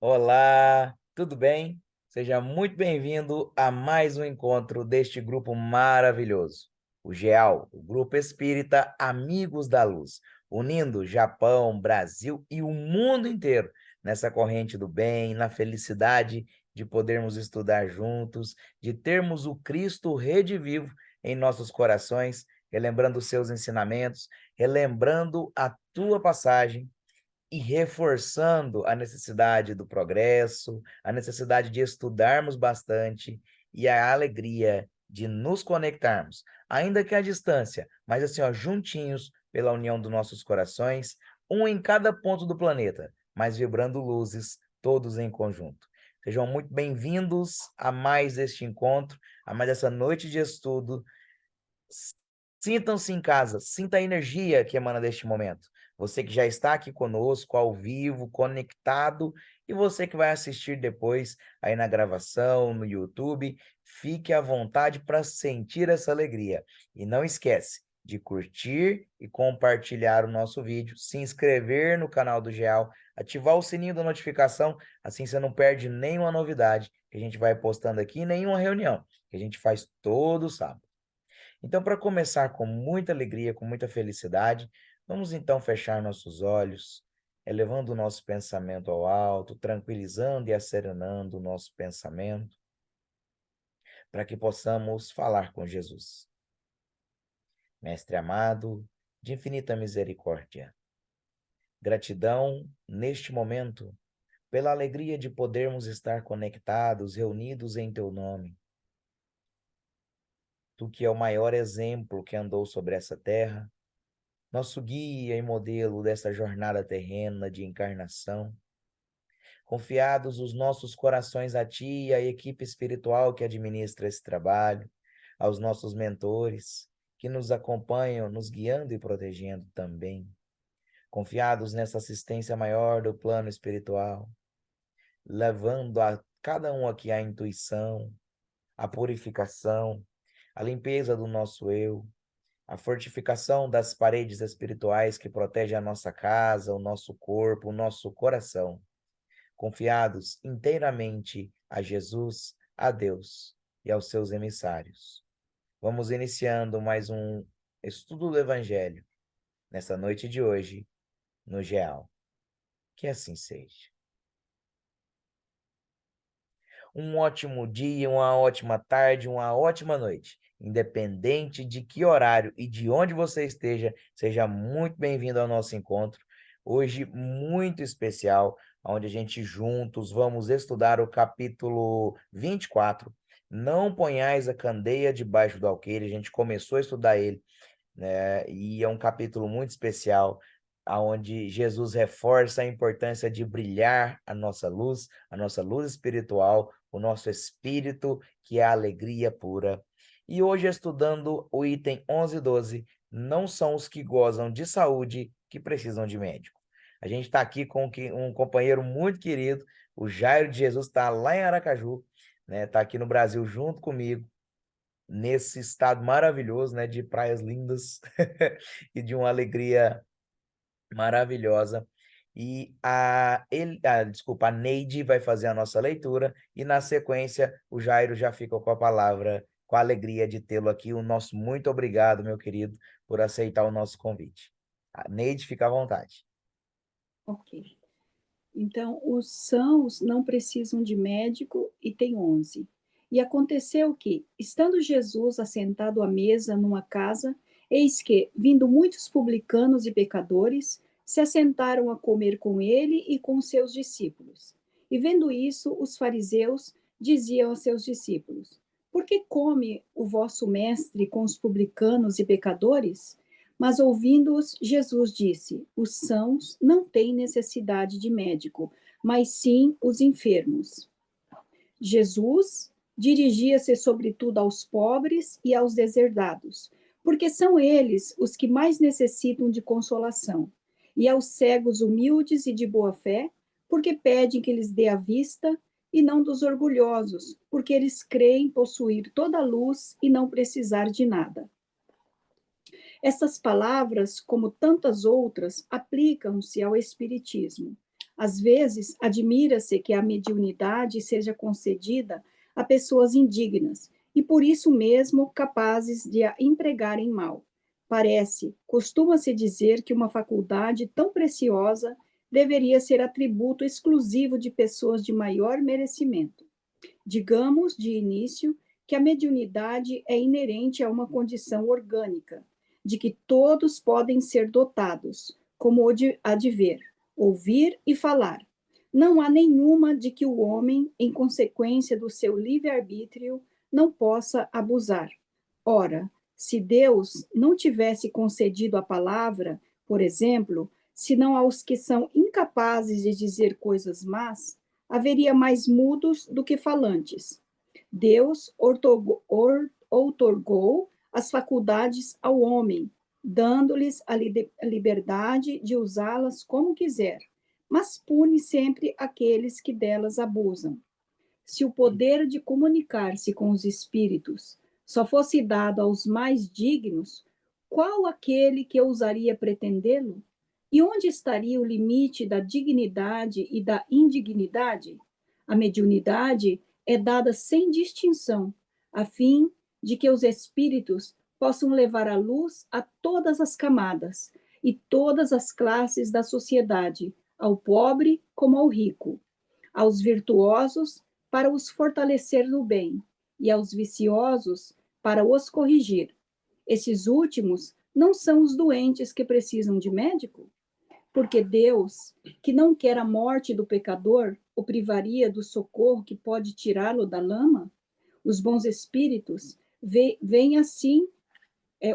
Olá, tudo bem? Seja muito bem-vindo a mais um encontro deste grupo maravilhoso, o GEAL, o Grupo Espírita Amigos da Luz, unindo Japão, Brasil e o mundo inteiro nessa corrente do bem, na felicidade de podermos estudar juntos, de termos o Cristo redivivo em nossos corações, relembrando os seus ensinamentos, relembrando a tua passagem e reforçando a necessidade do progresso, a necessidade de estudarmos bastante e a alegria de nos conectarmos, ainda que à distância, mas assim, ó, juntinhos pela união dos nossos corações, um em cada ponto do planeta, mas vibrando luzes, todos em conjunto. Sejam muito bem-vindos a mais este encontro, a mais essa noite de estudo. Sintam-se em casa, sinta a energia que emana deste momento. Você que já está aqui conosco, ao vivo, conectado, e você que vai assistir depois aí na gravação, no YouTube, fique à vontade para sentir essa alegria. E não esquece de curtir e compartilhar o nosso vídeo, se inscrever no canal do GEAL, ativar o sininho da notificação, assim você não perde nenhuma novidade que a gente vai postando aqui, nenhuma reunião que a gente faz todo sábado. Então, para começar com muita alegria, com muita felicidade, vamos então fechar nossos olhos, elevando o nosso pensamento ao alto, tranquilizando e acerenando o nosso pensamento, para que possamos falar com Jesus. Mestre amado, de infinita misericórdia, gratidão neste momento pela alegria de podermos estar conectados, reunidos em teu nome. Tu que é o maior exemplo que andou sobre essa terra, nosso guia e modelo dessa jornada terrena de encarnação. Confiados os nossos corações a Ti e à equipe espiritual que administra esse trabalho, aos nossos mentores, que nos acompanham, nos guiando e protegendo também. Confiados nessa assistência maior do plano espiritual, levando a cada um aqui a intuição, a purificação, a limpeza do nosso eu, a fortificação das paredes espirituais que protegem a nossa casa, o nosso corpo, o nosso coração, confiados inteiramente a Jesus, a Deus e aos seus emissários. Vamos iniciando mais um estudo do Evangelho, nessa noite de hoje, no GEAL. Que assim seja. Um ótimo dia, uma ótima tarde, uma ótima noite. Independente de que horário e de onde você esteja, seja muito bem-vindo ao nosso encontro. Hoje, muito especial, onde a gente juntos vamos estudar o capítulo 24. Não ponhais a candeia debaixo do alqueire. A gente começou a estudar ele, né? E é um capítulo muito especial, aonde Jesus reforça a importância de brilhar a nossa luz espiritual, o nosso espírito, que é a alegria pura. E hoje, estudando o item 11 e 12, não são os que gozam de saúde que precisam de médico. A gente está aqui com um companheiro muito querido, o Jairo de Jesus está lá em Aracaju, né? Está aqui no Brasil junto comigo, nesse estado maravilhoso, né, de praias lindas e de uma alegria maravilhosa. E desculpa, a Neide vai fazer a nossa leitura e na sequência o Jairo já fica com a palavra, com a alegria de tê-lo aqui. O nosso muito obrigado, meu querido, por aceitar o nosso convite. A Neide, fica à vontade. Ok. Então, os sãos não precisam de médico e tem 11. E aconteceu que, estando Jesus assentado à mesa numa casa, eis que, vindo muitos publicanos e pecadores, se assentaram a comer com ele e com seus discípulos. E vendo isso, os fariseus diziam a seus discípulos: Por que come o vosso mestre com os publicanos e pecadores? Mas ouvindo-os, Jesus disse: Os sãos não têm necessidade de médico, mas sim os enfermos. Jesus dirigia-se sobretudo aos pobres e aos deserdados, porque são eles os que mais necessitam de consolação, e aos cegos humildes e de boa fé, porque pedem que lhes dê a vista, e não dos orgulhosos, porque eles creem possuir toda a luz e não precisar de nada. Essas palavras, como tantas outras, aplicam-se ao Espiritismo. Às vezes, admira-se que a mediunidade seja concedida a pessoas indignas e, por isso mesmo, capazes de a empregarem mal. Costuma-se dizer que uma faculdade tão preciosa deveria ser atributo exclusivo de pessoas de maior merecimento. Digamos, de início, que a mediunidade é inerente a uma condição orgânica, de que todos podem ser dotados, como há de ver, ouvir e falar. Não há nenhuma de que o homem, em consequência do seu livre-arbítrio, não possa abusar. Ora, se Deus não tivesse concedido a palavra, por exemplo, senão aos que são incapazes de dizer coisas más, haveria mais mudos do que falantes. Deus outorgou as faculdades ao homem, dando-lhes a liberdade de usá-las como quiser, mas pune sempre aqueles que delas abusam. Se o poder de comunicar-se com os espíritos só fosse dado aos mais dignos, qual aquele que ousaria pretendê-lo? E onde estaria o limite da dignidade e da indignidade? A mediunidade é dada sem distinção, a fim de que os espíritos possam levar a luz a todas as camadas e todas as classes da sociedade, ao pobre como ao rico, aos virtuosos para os fortalecer no bem e aos viciosos para os corrigir. Esses últimos não são os doentes que precisam de médico? Porque Deus, que não quer a morte do pecador, o privaria do socorro que pode tirá-lo da lama? Os bons espíritos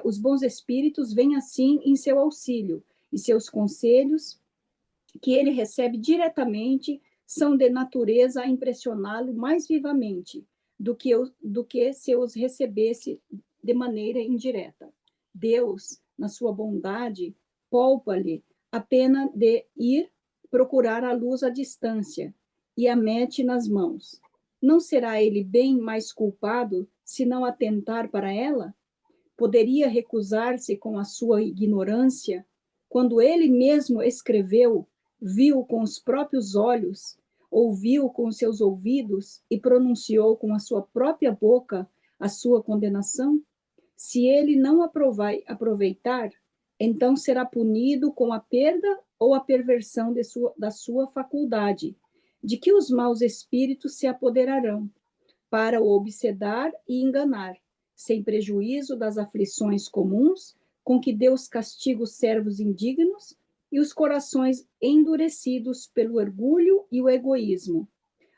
os bons espíritos vêm assim em seu auxílio, e seus conselhos, que ele recebe diretamente, são de natureza a impressioná-lo mais vivamente do que se os recebesse de maneira indireta. Deus, na sua bondade, poupa-lhe a pena de ir procurar a luz à distância e a mete nas mãos. Não será ele bem mais culpado se não atentar para ela? Poderia recusar-se com a sua ignorância, quando ele mesmo escreveu, viu com os próprios olhos, ouviu com seus ouvidos e pronunciou com a sua própria boca a sua condenação? Se ele não aproveitar, então será punido com a perda ou a perversão da sua faculdade, de que os maus espíritos se apoderarão, para o obsedar e enganar, sem prejuízo das aflições comuns com que Deus castiga os servos indignos e os corações endurecidos pelo orgulho e o egoísmo.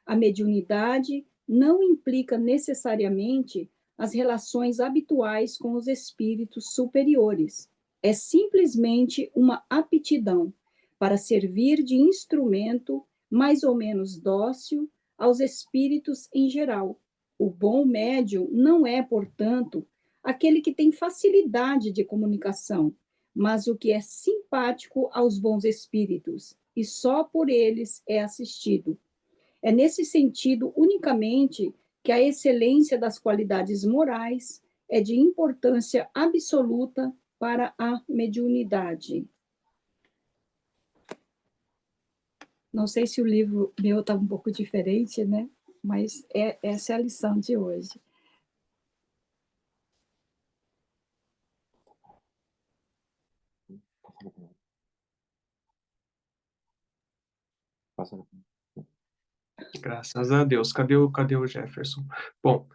A mediunidade não implica necessariamente as relações habituais com os espíritos superiores. É simplesmente uma aptidão para servir de instrumento mais ou menos dócil aos espíritos em geral. O bom médium não é, portanto, aquele que tem facilidade de comunicação, mas o que é simpático aos bons espíritos, e só por eles é assistido. É nesse sentido unicamente que a excelência das qualidades morais é de importância absoluta para a mediunidade. Não sei se o livro meu está um pouco diferente, né? Mas essa é a lição de hoje. Graças a Deus. Cadê o Jefferson? Bom,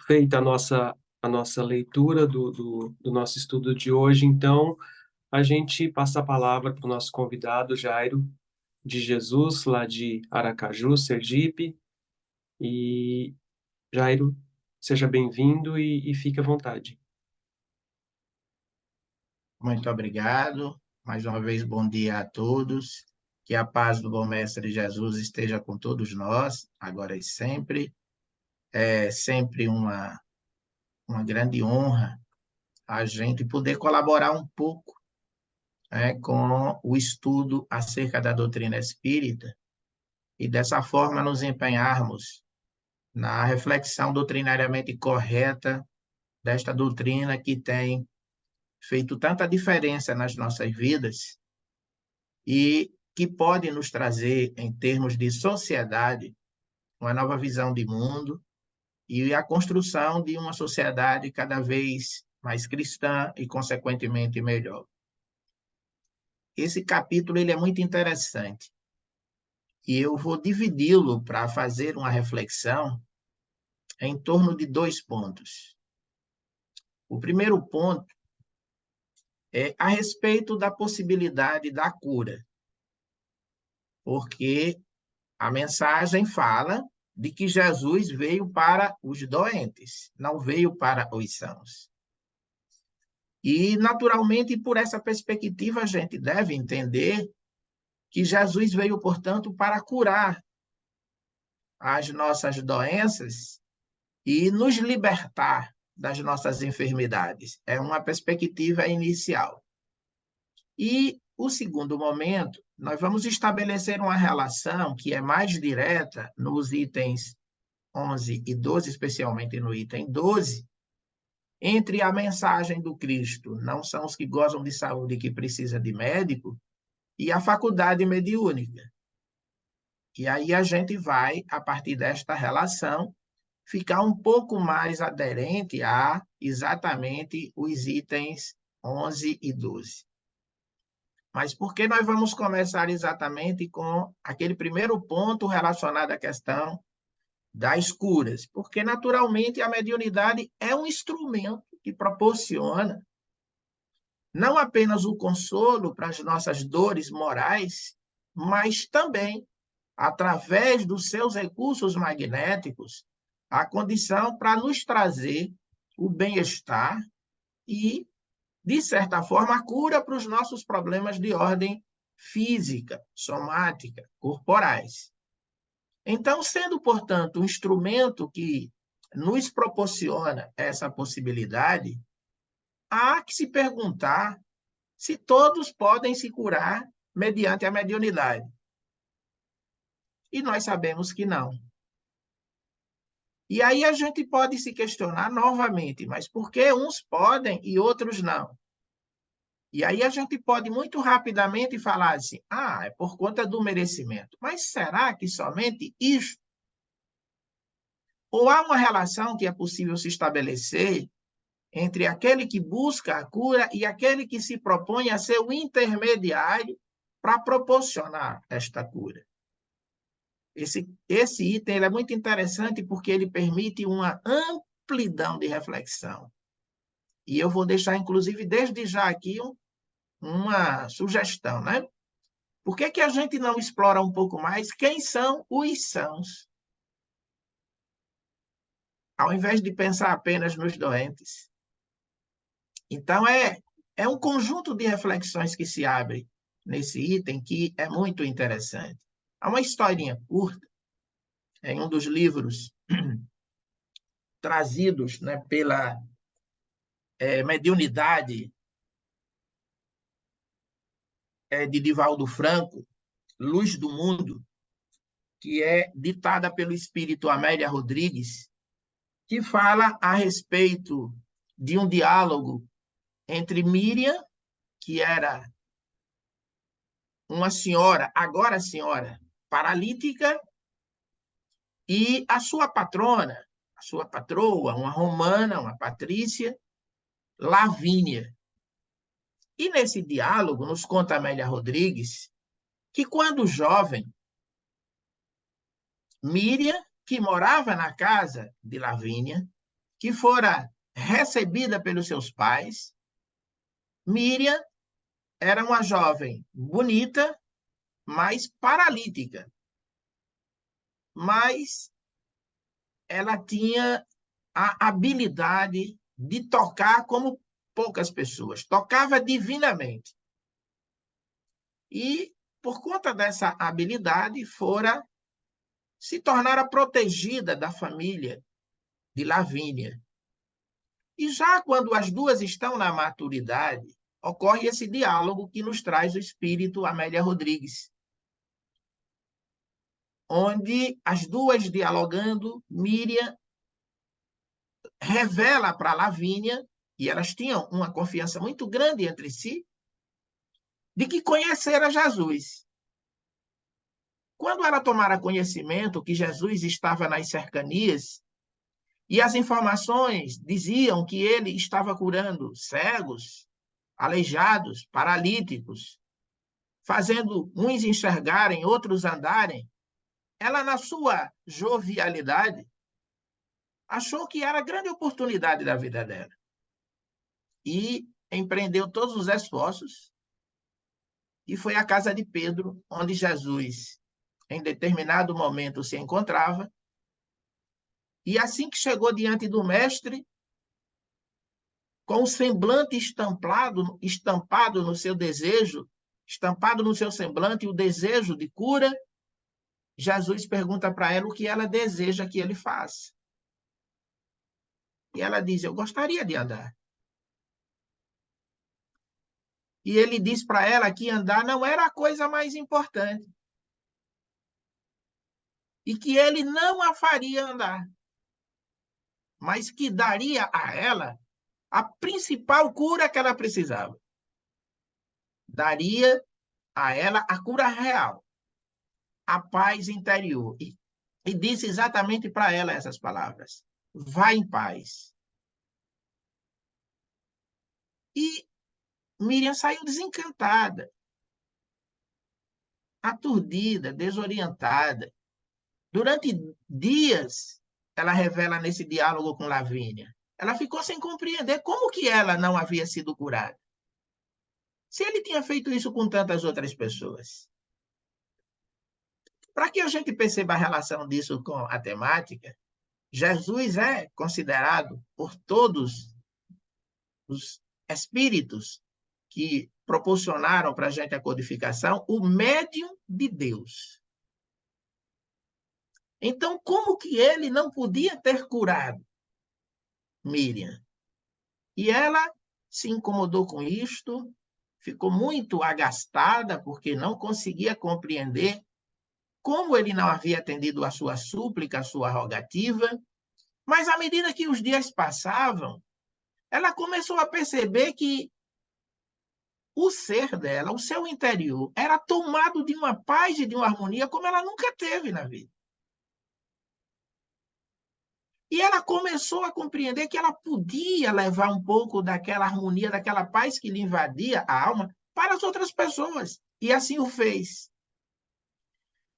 feita a nossa leitura do nosso estudo de hoje, então, a gente passa a palavra para o nosso convidado, Jairo de Jesus, lá de Aracaju, Sergipe. E, Jairo, seja bem-vindo e fique à vontade. Muito obrigado. Mais uma vez, bom dia a todos. Que a paz do bom Mestre Jesus esteja com todos nós, agora e sempre. É sempre uma grande honra a gente poder colaborar um pouco, com o estudo acerca da doutrina espírita e, dessa forma, nos empenharmos na reflexão doutrinariamente correta desta doutrina que tem feito tanta diferença nas nossas vidas e que pode nos trazer, em termos de sociedade, uma nova visão de mundo e a construção de uma sociedade cada vez mais cristã e, consequentemente, melhor. Esse capítulo ele é muito interessante e eu vou dividi-lo para fazer uma reflexão em torno de 2 pontos. O primeiro ponto é a respeito da possibilidade da cura, porque a mensagem fala de que Jesus veio para os doentes, não veio para os sãos. E, naturalmente, por essa perspectiva, a gente deve entender que Jesus veio, portanto, para curar as nossas doenças e nos libertar das nossas enfermidades. É uma perspectiva inicial. E o segundo momento, nós vamos estabelecer uma relação que é mais direta nos itens 11 e 12, especialmente no item 12, entre a mensagem do Cristo, não são os que gozam de saúde que precisa de médico, e a faculdade mediúnica. E aí a gente vai, a partir desta relação, ficar um pouco mais aderente a exatamente os itens 11 e 12. Mas por que nós vamos começar exatamente com aquele primeiro ponto relacionado à questão das curas? Porque, naturalmente, a mediunidade é um instrumento que proporciona não apenas o consolo para as nossas dores morais, mas também, através dos seus recursos magnéticos, a condição para nos trazer o bem-estar e, de certa forma, a cura para os nossos problemas de ordem física, somática, corporais. Então, sendo, portanto, um instrumento que nos proporciona essa possibilidade, há que se perguntar se todos podem se curar mediante a mediunidade. E nós sabemos que não. E aí a gente pode se questionar novamente, mas por que uns podem e outros não? E aí a gente pode muito rapidamente falar assim, é por conta do merecimento. Mas será que somente isso? Ou há uma relação que é possível se estabelecer entre aquele que busca a cura e aquele que se propõe a ser o intermediário para proporcionar esta cura? Esse item é muito interessante porque ele permite uma amplidão de reflexão. E eu vou deixar, inclusive, desde já aqui uma sugestão, né? Por que a gente não explora um pouco mais quem são os sãos? Ao invés de pensar apenas nos doentes. Então, é um conjunto de reflexões que se abre nesse item que é muito interessante. Há uma historinha curta em um dos livros trazidos, né, pela mediunidade de Divaldo Franco, Luz do Mundo, que é ditada pelo espírito Amélia Rodrigues, que fala a respeito de um diálogo entre Miriam, que era uma senhora, agora senhora, paralítica, e a sua patrona, a sua patroa, uma romana, uma patrícia, Lavínia. E nesse diálogo, nos conta Amélia Rodrigues, que quando jovem, Miriam, que morava na casa de Lavínia, que fora recebida pelos seus pais, Miriam era uma jovem bonita, mas paralítica. Mas ela tinha a habilidade de tocar como poucas pessoas. Tocava divinamente. E, por conta dessa habilidade, se tornara protegida da família de Lavínia. E já quando as duas estão na maturidade, ocorre esse diálogo que nos traz o espírito Amélia Rodrigues, onde as duas dialogando, Miriam revela para Lavínia, e elas tinham uma confiança muito grande entre si, de que conhecera Jesus. Quando ela tomara conhecimento que Jesus estava nas cercanias e as informações diziam que ele estava curando cegos, aleijados, paralíticos, fazendo uns enxergarem, outros andarem, ela, na sua jovialidade, achou que era a grande oportunidade da vida dela. E empreendeu todos os esforços e foi à casa de Pedro, onde Jesus, em determinado momento, se encontrava. E assim que chegou diante do mestre, com o semblante estampado no seu desejo, estampado no seu semblante o desejo de cura, Jesus pergunta para ela o que ela deseja que ele faça. E ela diz: eu gostaria de andar. E ele diz para ela que andar não era a coisa mais importante. E que ele não a faria andar, mas que daria a ela a principal cura que ela precisava. Daria a ela a cura real, a paz interior. E disse exatamente para ela essas palavras: vá em paz. E Miriam saiu desencantada, aturdida, desorientada. Durante dias, ela revela nesse diálogo com Lavínia, ela ficou sem compreender como que ela não havia sido curada. Se ele tinha feito isso com tantas outras pessoas. Para que a gente perceba a relação disso com a temática, Jesus é considerado por todos os espíritos que proporcionaram para a gente a codificação o médium de Deus. Então, como que ele não podia ter curado Miriam? E ela se incomodou com isto, ficou muito agastada, porque não conseguia compreender como ele não havia atendido a sua súplica, a sua rogativa. Mas, à medida que os dias passavam, ela começou a perceber que o ser dela, o seu interior, era tomado de uma paz e de uma harmonia como ela nunca teve na vida. E ela começou a compreender que ela podia levar um pouco daquela harmonia, daquela paz que lhe invadia a alma para as outras pessoas. E assim o fez.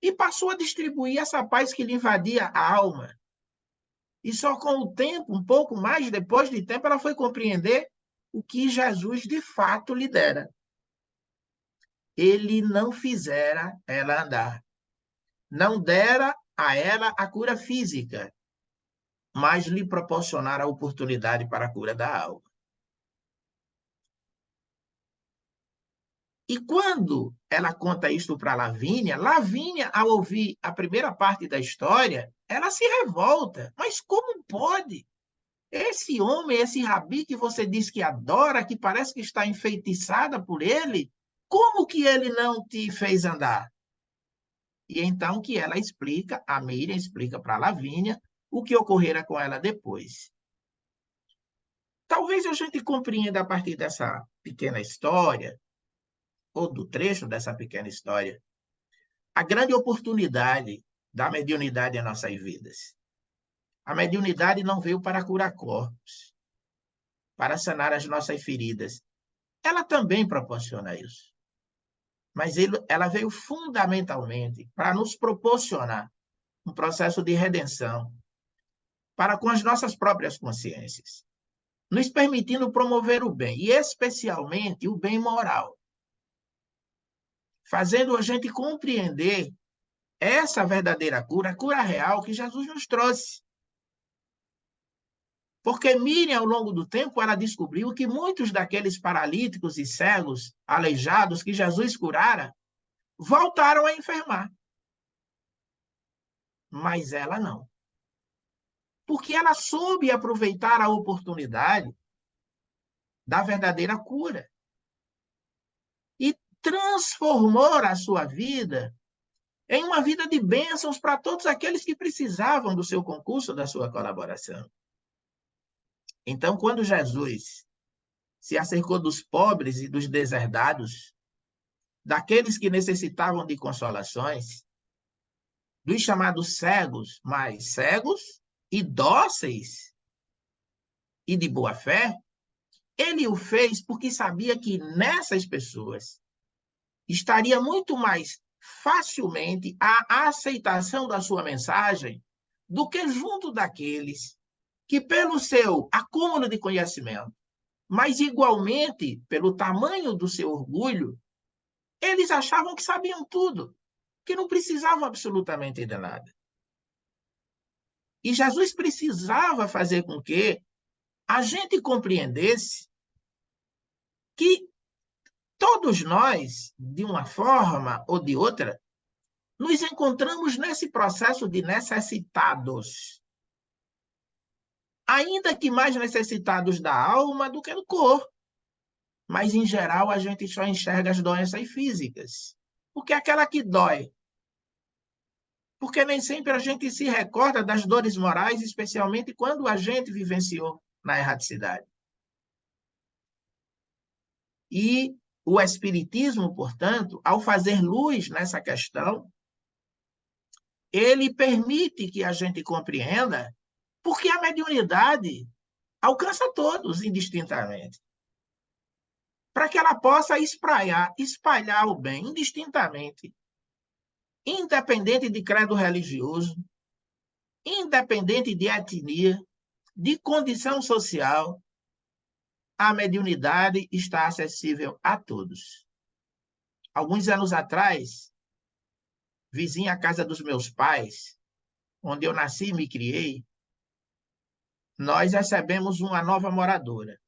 E passou a distribuir essa paz que lhe invadia a alma. E só com o tempo, um pouco mais depois de tempo, ela foi compreender o que Jesus de fato lhe dera. Ele não fizera ela andar. Não dera a ela a cura física, mas lhe proporcionara a oportunidade para a cura da alma. E quando ela conta isso para Lavínia, Lavínia, ao ouvir a primeira parte da história, ela se revolta. Mas como pode? Esse homem, esse rabi que você diz que adora, que parece que está enfeitiçada por ele, como que ele não te fez andar? E então que ela explica, a Miriam explica para Lavínia, o que ocorrera com ela depois. Talvez a gente compreenda a partir dessa pequena história, ou do trecho dessa pequena história, a grande oportunidade da mediunidade em nossas vidas. A mediunidade não veio para curar corpos, para sanar as nossas feridas. Ela também proporciona isso. Mas ela veio fundamentalmente para nos proporcionar um processo de redenção para com as nossas próprias consciências, nos permitindo promover o bem, e especialmente o bem moral, fazendo a gente compreender essa verdadeira cura, a cura real que Jesus nos trouxe. Porque Miriam, ao longo do tempo, ela descobriu que muitos daqueles paralíticos e cegos, aleijados, que Jesus curara, voltaram a enfermar. Mas ela não. Porque ela soube aproveitar a oportunidade da verdadeira cura. E transformou a sua vida em uma vida de bênçãos para todos aqueles que precisavam do seu concurso, da sua colaboração. Então, quando Jesus se acercou dos pobres e dos deserdados, daqueles que necessitavam de consolações, dos chamados cegos, mas cegos e dóceis e de boa fé, ele o fez porque sabia que nessas pessoas estaria muito mais facilmente a aceitação da sua mensagem do que junto daqueles que, pelo seu acúmulo de conhecimento, mas igualmente pelo tamanho do seu orgulho, eles achavam que sabiam tudo, que não precisavam absolutamente de nada. E Jesus precisava fazer com que a gente compreendesse que todos nós, de uma forma ou de outra, nos encontramos nesse processo de necessitados. Ainda que mais necessitados da alma do que do corpo. Mas, em geral, a gente só enxerga as doenças físicas. Porque é aquela que dói. Porque nem sempre a gente se recorda das dores morais, especialmente quando a gente vivenciou na erraticidade. E o Espiritismo, portanto, ao fazer luz nessa questão, ele permite que a gente compreenda porque a mediunidade alcança todos indistintamente. Para que ela possa espalhar o bem indistintamente, independente de credo religioso, independente de etnia, de condição social, a mediunidade está acessível a todos. Alguns anos atrás, vizinha à casa dos meus pais, onde eu nasci e me criei, nós recebemos uma nova moradora.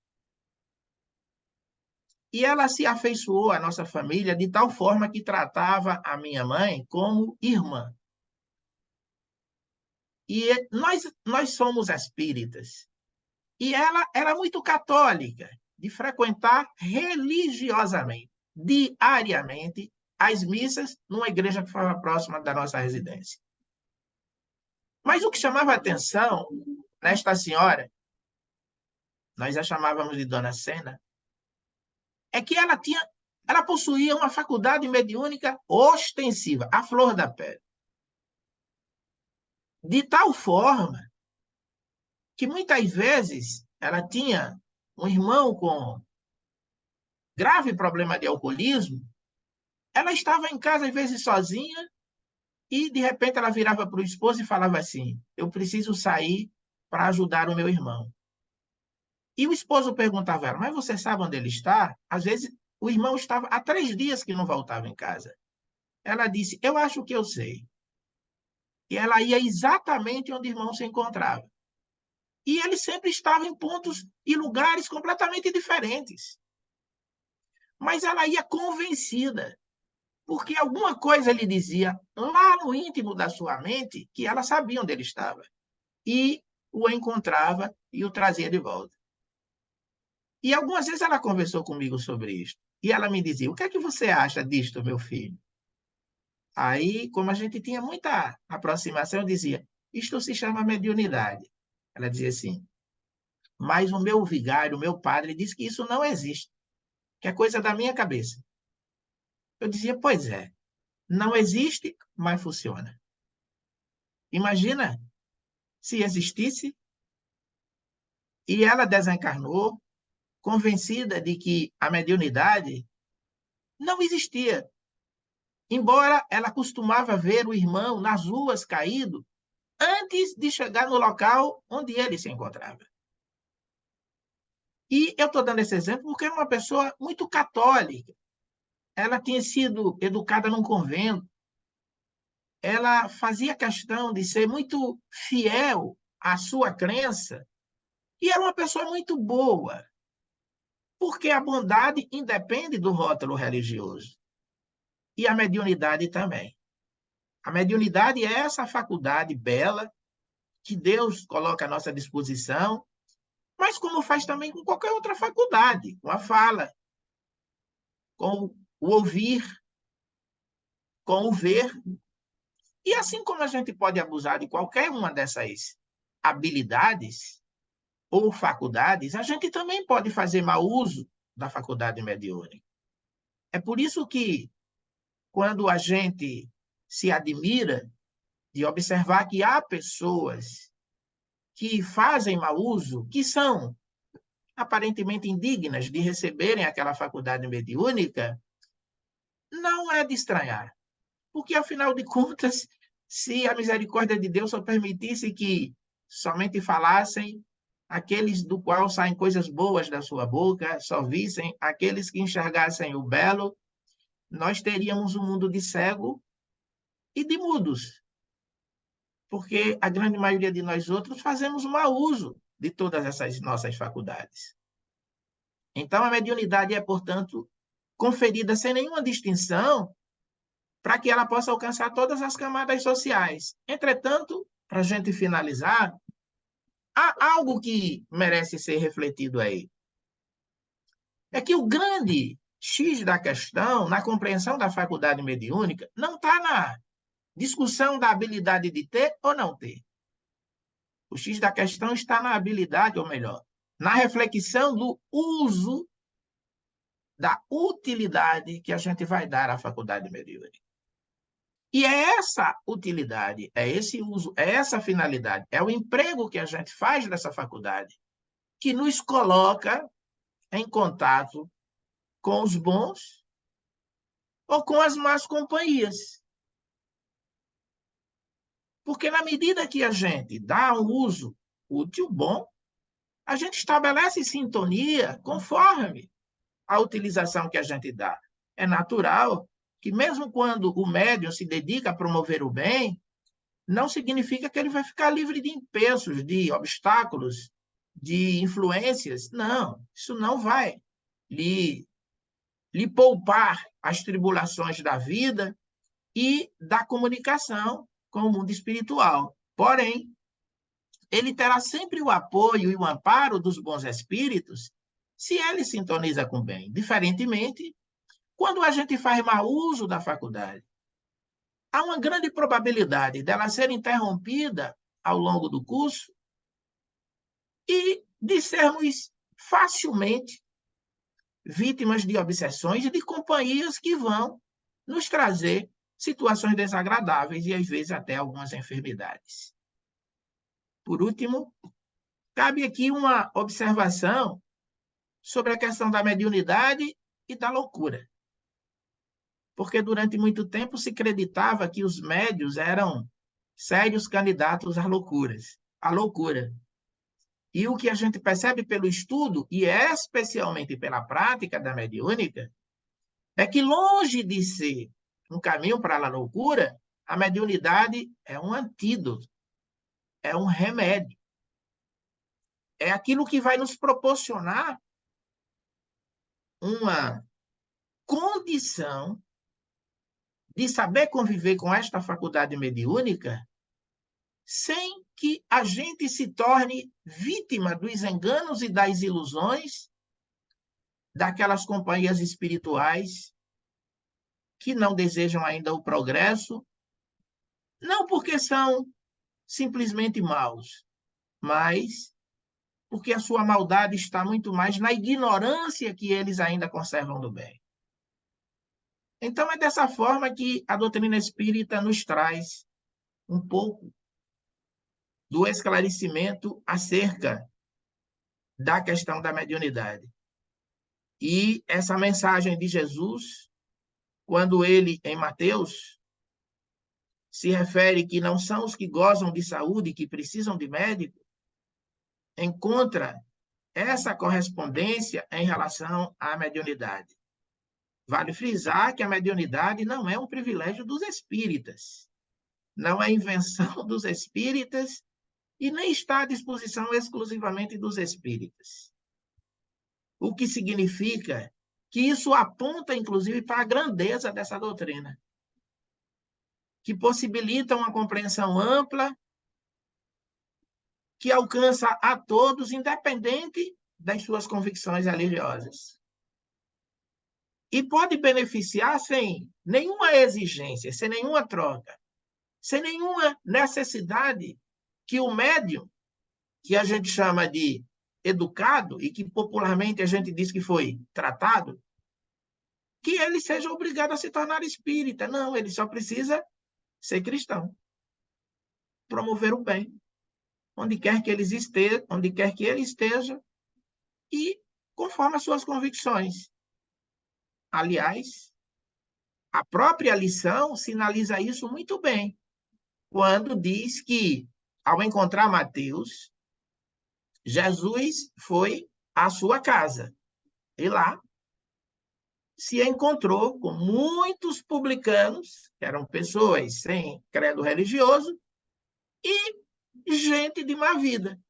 E ela se afeiçoou à nossa família de tal forma que tratava a minha mãe como irmã. E nós somos espíritas. E ela era muito católica, de frequentar religiosamente, diariamente, as missas numa igreja que ficava próxima da nossa residência. Mas o que chamava a atenção nesta senhora, nós a chamávamos de Dona Sena, é que ela possuía uma faculdade mediúnica ostensiva, a flor da pele. De tal forma que muitas vezes ela tinha um irmão com grave problema de alcoolismo, ela estava em casa às vezes sozinha e de repente ela virava para o esposo e falava assim: eu preciso sair para ajudar o meu irmão. E o esposo perguntava a ela: mas você sabe onde ele está? Às vezes o irmão estava há 3 dias que não voltava em casa. Ela disse: eu acho que eu sei. E ela ia exatamente onde o irmão se encontrava. E ele sempre estava em pontos e lugares completamente diferentes. Mas ela ia convencida, porque alguma coisa lhe dizia lá no íntimo da sua mente que ela sabia onde ele estava. E o encontrava e o trazia de volta. E algumas vezes ela conversou comigo sobre isso. E ela me dizia: o que é que você acha disto, meu filho? Aí, como a gente tinha muita aproximação, eu dizia: isto se chama mediunidade. Ela dizia assim: mas o meu vigário, o meu padre, diz que isso não existe, que é coisa da minha cabeça. Eu dizia: pois é, não existe, mas funciona. Imagina se existisse e ela desencarnou, convencida de que a mediunidade não existia. Embora ela costumava ver o irmão nas ruas caído antes de chegar no local onde ele se encontrava. E eu estou dando esse exemplo porque é uma pessoa muito católica. Ela tinha sido educada num convento. Ela fazia questão de ser muito fiel à sua crença e era uma pessoa muito boa, porque a bondade independe do rótulo religioso e a mediunidade também. A mediunidade é essa faculdade bela que Deus coloca à nossa disposição, mas como faz também com qualquer outra faculdade, com a fala, com o ouvir, com o ver. E assim como a gente pode abusar de qualquer uma dessas habilidades ou faculdades, a gente também pode fazer mau uso da faculdade mediúnica. É por isso que, quando a gente se admira de observar que há pessoas que fazem mau uso, que são aparentemente indignas de receberem aquela faculdade mediúnica, não é de estranhar. Porque, afinal de contas, se a misericórdia de Deus só permitisse que somente falassem aqueles do qual saem coisas boas da sua boca, só vissem aqueles que enxergassem o belo, nós teríamos um mundo de cego e de mudos. Porque a grande maioria de nós outros fazemos mau uso de todas essas nossas faculdades. Então, a mediunidade é, portanto, conferida sem nenhuma distinção para que ela possa alcançar todas as camadas sociais. Entretanto, para a gente finalizar, há algo que merece ser refletido aí. É que o grande X da questão, na compreensão da faculdade mediúnica, não está na discussão da habilidade de ter ou não ter. O X da questão está na habilidade, ou melhor, na reflexão do uso, da utilidade que a gente vai dar à faculdade mediúnica. E é essa utilidade, é esse uso, é essa finalidade, é o emprego que a gente faz dessa faculdade que nos coloca em contato com os bons ou com as más companhias. Porque na medida que a gente dá um uso útil, bom, a gente estabelece sintonia conforme a utilização que a gente dá. É natural que mesmo quando o médium se dedica a promover o bem, não significa que ele vai ficar livre de empeços, de obstáculos, de influências. Não, isso não vai lhe poupar as tribulações da vida e da comunicação com o mundo espiritual. Porém, ele terá sempre o apoio e o amparo dos bons espíritos se ele sintoniza com o bem. Diferentemente, quando a gente faz mau uso da faculdade, há uma grande probabilidade dela ser interrompida ao longo do curso e de sermos facilmente vítimas de obsessões e de companhias que vão nos trazer situações desagradáveis e, às vezes, até algumas enfermidades. Por último, cabe aqui uma observação sobre a questão da mediunidade e da loucura. Porque durante muito tempo se acreditava que os médiuns eram sérios candidatos à loucura. E o que a gente percebe pelo estudo, e especialmente pela prática da mediúnica, é que longe de ser um caminho para a loucura, a mediunidade é um antídoto, é um remédio. É aquilo que vai nos proporcionar uma condição de saber conviver com esta faculdade mediúnica sem que a gente se torne vítima dos enganos e das ilusões daquelas companhias espirituais que não desejam ainda o progresso, não porque são simplesmente maus, mas porque a sua maldade está muito mais na ignorância que eles ainda conservam do bem. Então, é dessa forma que a doutrina espírita nos traz um pouco do esclarecimento acerca da questão da mediunidade. E essa mensagem de Jesus, quando ele, em Mateus, se refere que não são os que gozam de saúde que precisam de médico, encontra essa correspondência em relação à mediunidade. Vale frisar que a mediunidade não é um privilégio dos espíritas, não é invenção dos espíritas e nem está à disposição exclusivamente dos espíritas. O que significa que isso aponta, inclusive, para a grandeza dessa doutrina, que possibilita uma compreensão ampla, que alcança a todos, independente das suas convicções religiosas. E pode beneficiar sem nenhuma exigência, sem nenhuma troca, sem nenhuma necessidade que o médium, que a gente chama de educado e que popularmente a gente diz que foi tratado, que ele seja obrigado a se tornar espírita. Não, ele só precisa ser cristão. promover o bem, onde quer que ele esteja, e conforme as suas convicções. Aliás, a própria lição sinaliza isso muito bem, quando diz que, ao encontrar Mateus, Jesus foi à sua casa, e lá se encontrou com muitos publicanos, que eram pessoas sem credo religioso, e gente de má vida.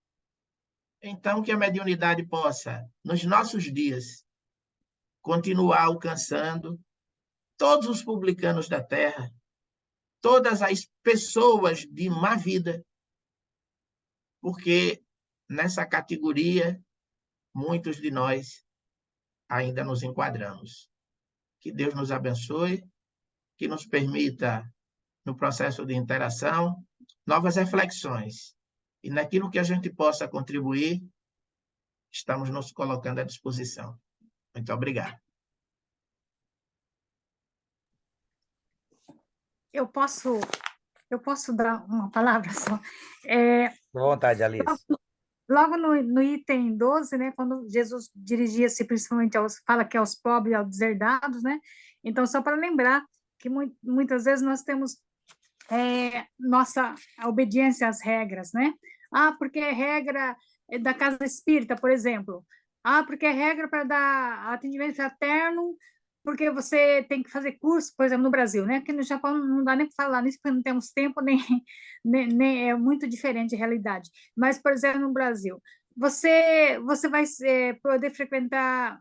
Então, que a mediunidade possa, nos nossos dias, continuar alcançando todos os publicanos da terra, todas as pessoas de má vida, porque nessa categoria, muitos de nós ainda nos enquadramos. Que Deus nos abençoe, que nos permita, no processo de interação, novas reflexões. E naquilo que a gente possa contribuir, estamos nos colocando à disposição. Muito obrigado. Eu posso dar uma palavra só? Fique à vontade, Alice. Logo no item 12, né, quando Jesus dirigia-se principalmente fala que aos pobres e aos deserdados, né? Então, só para lembrar que muitas vezes nós temos nossa obediência às regras, né? Ah, porque é regra da casa espírita, por exemplo. Ah, porque é regra para dar atendimento fraterno, porque você tem que fazer curso, por exemplo, no Brasil, né? Aqui no Japão não dá nem para falar nisso, porque não temos tempo, nem é muito diferente a realidade. Mas, por exemplo, no Brasil, você vai poder frequentar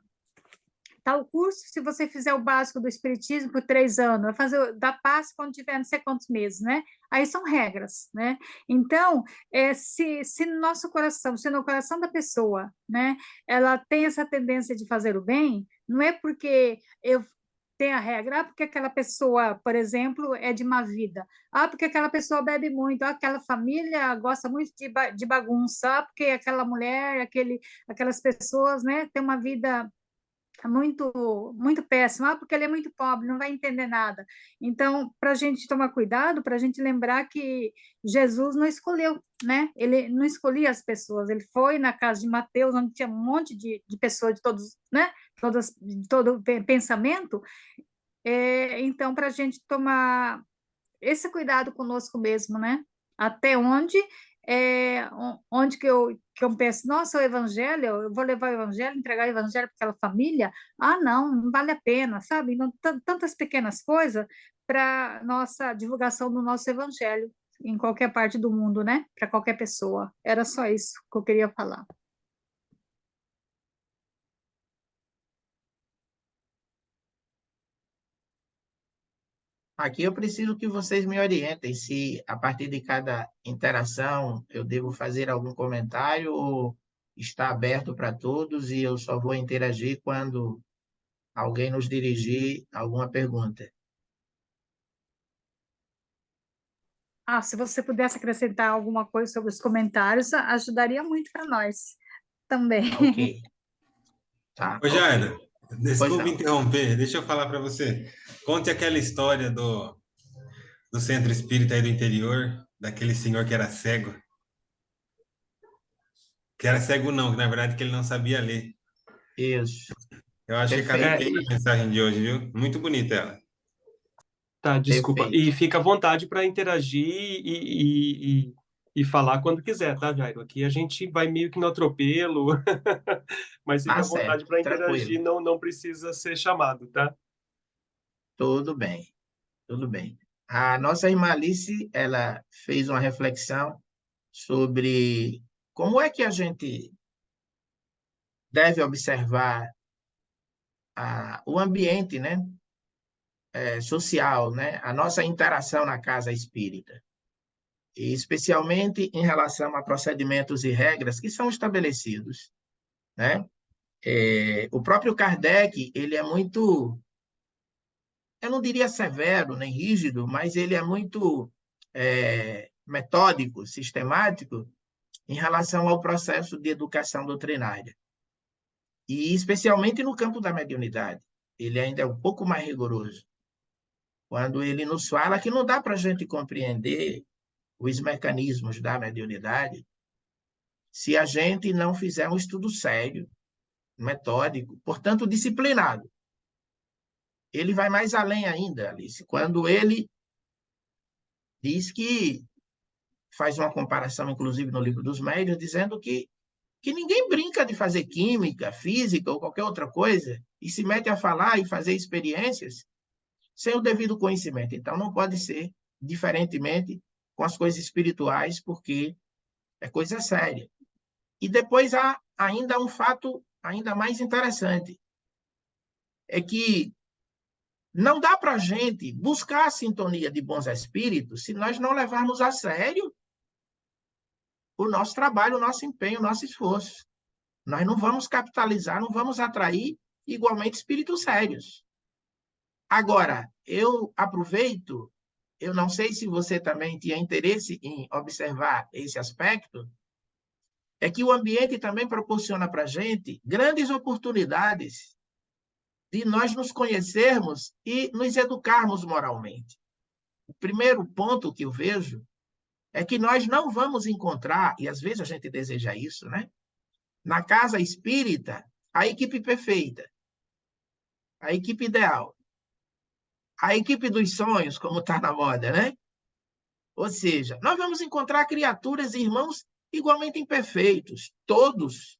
tal curso se você fizer o básico do Espiritismo por 3 anos, vai fazer da paz quando tiver não sei quantos meses, né? Aí são regras, né? Então, se no nosso coração, se no coração da pessoa, né, ela tem essa tendência de fazer o bem, não é porque eu tenho a regra, porque aquela pessoa, por exemplo, é de má vida, porque aquela pessoa bebe muito, aquela família gosta muito de bagunça, porque aquela mulher, aquelas pessoas, né, têm uma vida muito muito péssimo, porque ele é muito pobre, não vai entender nada. Então, para a gente tomar cuidado, para a gente lembrar que Jesus não escolheu, né? Ele não escolhia as pessoas, ele foi na casa de Mateus, onde tinha um monte de pessoas de todos, né? De todo pensamento. Então, para a gente tomar esse cuidado conosco mesmo, né? Até onde que eu penso, nossa, o evangelho, eu vou levar o evangelho, entregar o evangelho para aquela família? Não vale a pena, sabe? Não, tantas pequenas coisas para nossa divulgação do nosso evangelho em qualquer parte do mundo, né? Para qualquer pessoa. Era só isso que eu queria falar. Aqui eu preciso que vocês me orientem se, a partir de cada interação, eu devo fazer algum comentário ou está aberto para todos e eu só vou interagir quando alguém nos dirigir alguma pergunta. Se você pudesse acrescentar alguma coisa sobre os comentários, ajudaria muito para nós também. Ok. Tá. Ô, Jairo, Pois desculpa não. interromper, deixa eu falar para você. Conte aquela história do centro espírita aí do interior, daquele senhor que era cego. Que era cego não, que na verdade que ele não sabia ler. Isso. Eu acho que cabe bem na mensagem de hoje, viu? Muito bonita ela. Tá, desculpa. Perfeito. E fica à vontade para interagir e falar quando quiser, tá, Jairo? Aqui a gente vai meio que no atropelo, mas fica Tá à vontade certo, para tranquilo. interagir, não precisa ser chamado, tá? Tudo bem, tudo bem. A nossa irmã Alice, ela fez uma reflexão sobre como é que a gente deve observar o ambiente, né, social, né, a nossa interação na casa espírita, e especialmente em relação a procedimentos e regras que são estabelecidos, né? O próprio Kardec, ele é muito, eu não diria severo nem rígido, mas ele é muito metódico, sistemático em relação ao processo de educação doutrinária. E especialmente no campo da mediunidade. Ele ainda é um pouco mais rigoroso. Quando ele nos fala que não dá para a gente compreender os mecanismos da mediunidade se a gente não fizer um estudo sério, metódico, portanto, disciplinado. Ele vai mais além ainda, Alice, quando ele diz que faz uma comparação, inclusive, no Livro dos Médiuns, dizendo que ninguém brinca de fazer química, física ou qualquer outra coisa e se mete a falar e fazer experiências sem o devido conhecimento. Então, não pode ser diferentemente com as coisas espirituais, porque é coisa séria. E depois há ainda um fato ainda mais interessante, é que não dá para a gente buscar a sintonia de bons espíritos se nós não levarmos a sério o nosso trabalho, o nosso empenho, o nosso esforço. Nós não vamos capitalizar, não vamos atrair igualmente espíritos sérios. Agora, eu aproveito, eu não sei se você também tinha interesse em observar esse aspecto, é que o ambiente também proporciona para a gente grandes oportunidades de nós nos conhecermos e nos educarmos moralmente. O primeiro ponto que eu vejo é que nós não vamos encontrar, e às vezes a gente deseja isso, né? Na casa espírita, a equipe perfeita, a equipe ideal, a equipe dos sonhos, como está na moda, né? Ou seja, nós vamos encontrar criaturas e irmãos igualmente imperfeitos, todos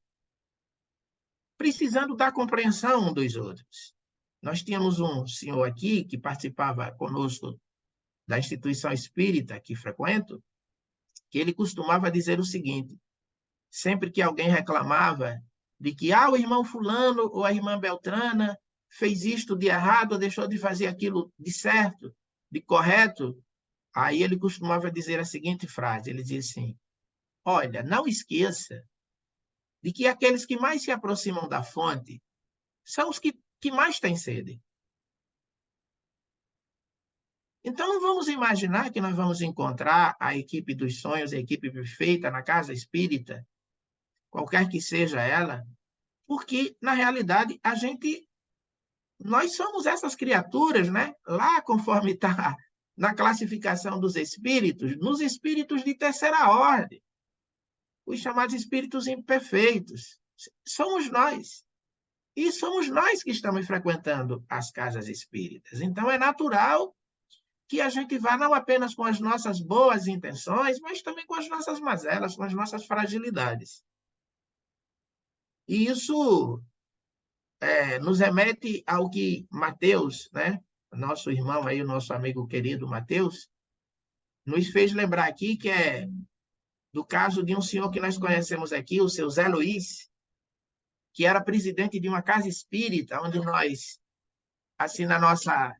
precisando da compreensão um dos outros. Nós tínhamos um senhor aqui que participava conosco da instituição espírita que frequento, que ele costumava dizer o seguinte: sempre que alguém reclamava de que o irmão fulano ou a irmã Beltrana fez isto de errado ou deixou de fazer aquilo de certo, de correto, aí ele costumava dizer a seguinte frase, ele dizia assim: olha, não esqueça de que aqueles que mais se aproximam da fonte são os que mais têm sede. Então, não vamos imaginar que nós vamos encontrar a equipe dos sonhos, a equipe perfeita na casa espírita, qualquer que seja ela, porque, na realidade, nós somos essas criaturas, né? Lá, conforme está na classificação dos espíritos, nos espíritos de terceira ordem, os chamados espíritos imperfeitos. Somos nós. E somos nós que estamos frequentando as casas espíritas. Então, é natural que a gente vá não apenas com as nossas boas intenções, mas também com as nossas mazelas, com as nossas fragilidades. E isso nos remete ao que Mateus, né, nosso irmão aí, o nosso amigo querido Mateus, nos fez lembrar aqui, que é do caso de um senhor que nós conhecemos aqui, o seu Zé Luiz, que era presidente de uma casa espírita, onde nós, assim, na nossa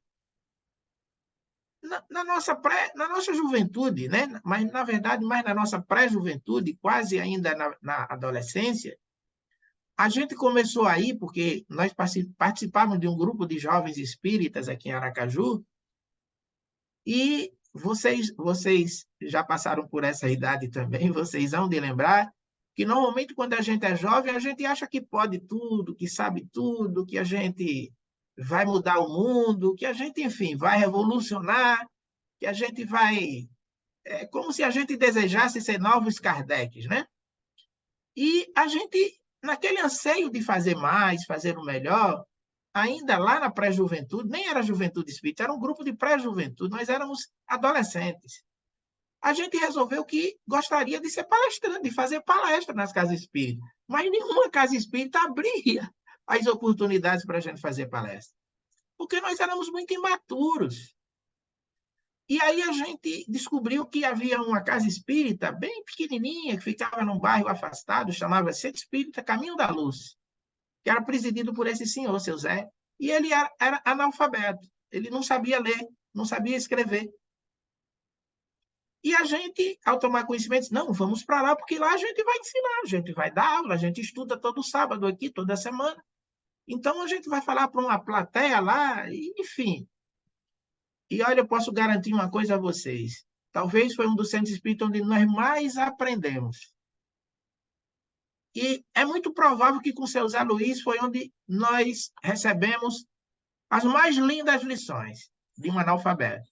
juventude, né? Mas, na verdade, mais na nossa pré-juventude, quase ainda na adolescência, a gente começou aí, porque nós participávamos de um grupo de jovens espíritas aqui em Aracaju, e vocês já passaram por essa idade também, vocês hão de lembrar que, normalmente, quando a gente é jovem, a gente acha que pode tudo, que sabe tudo, que a gente vai mudar o mundo, que a gente, enfim, vai revolucionar, que a gente vai... É como se a gente desejasse ser novos Kardecs, né? E a gente, naquele anseio de fazer mais, fazer o melhor, ainda lá na pré-juventude, nem era juventude espírita, era um grupo de pré-juventude, nós éramos adolescentes. A gente resolveu que gostaria de ser palestrante, de fazer palestra nas casas espíritas, mas nenhuma casa espírita abria as oportunidades para a gente fazer palestra, porque nós éramos muito imaturos. E aí a gente descobriu que havia uma casa espírita bem pequenininha, que ficava num bairro afastado, chamava Centro Espírita Caminho da Luz, que era presidido por esse senhor, seu Zé, e ele era analfabeto, ele não sabia ler, não sabia escrever. E a gente, ao tomar conhecimento, disse, não, vamos para lá, porque lá a gente vai ensinar, a gente vai dar aula, a gente estuda todo sábado aqui, toda semana. Então, a gente vai falar para uma plateia lá, enfim. E olha, eu posso garantir uma coisa a vocês. Talvez foi um dos centros espíritas onde nós mais aprendemos. E é muito provável que com o seu Zé Luiz foi onde nós recebemos as mais lindas lições de um analfabeto.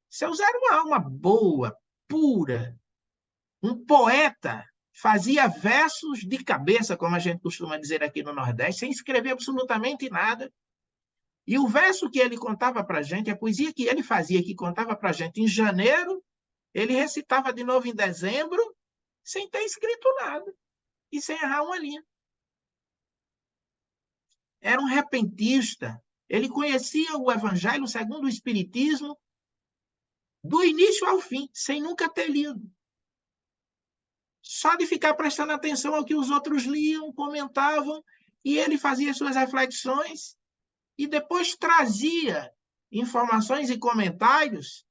Seu Zé era uma alma boa, pura, um poeta, fazia versos de cabeça, como a gente costuma dizer aqui no Nordeste, sem escrever absolutamente nada. E o verso que ele contava para a gente, a poesia que ele fazia, que contava para a gente em janeiro, ele recitava de novo em dezembro, sem ter escrito nada e sem errar uma linha. Era um repentista. Ele conhecia o Evangelho segundo o Espiritismo do início ao fim, sem nunca ter lido. Só de ficar prestando atenção ao que os outros liam, comentavam, e ele fazia suas reflexões e depois trazia informações e comentários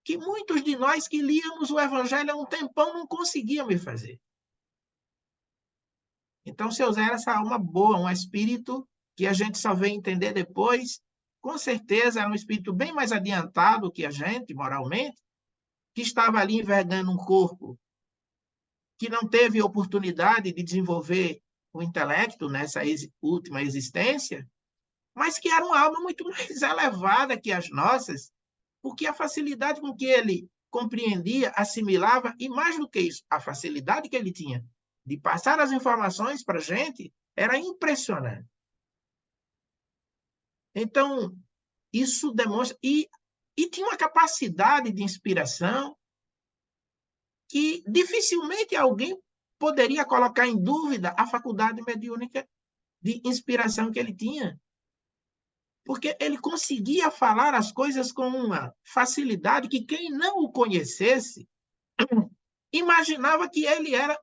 que muitos de nós que líamos o Evangelho há um tempão não conseguíamos fazer. Então, seu Zé era essa alma boa, um espírito que a gente só veio entender depois. Com certeza era um espírito bem mais adiantado que a gente, moralmente, que estava ali envergando um corpo que não teve oportunidade de desenvolver o intelecto nessa última existência, mas que era uma alma muito mais elevada que as nossas, porque a facilidade com que ele compreendia, assimilava, e mais do que isso, a facilidade que ele tinha de passar as informações para a gente era impressionante. Então, isso demonstra... E tinha uma capacidade de inspiração que dificilmente alguém poderia colocar em dúvida a faculdade mediúnica de inspiração que ele tinha. Porque ele conseguia falar as coisas com uma facilidade que quem não o conhecesse imaginava que ele era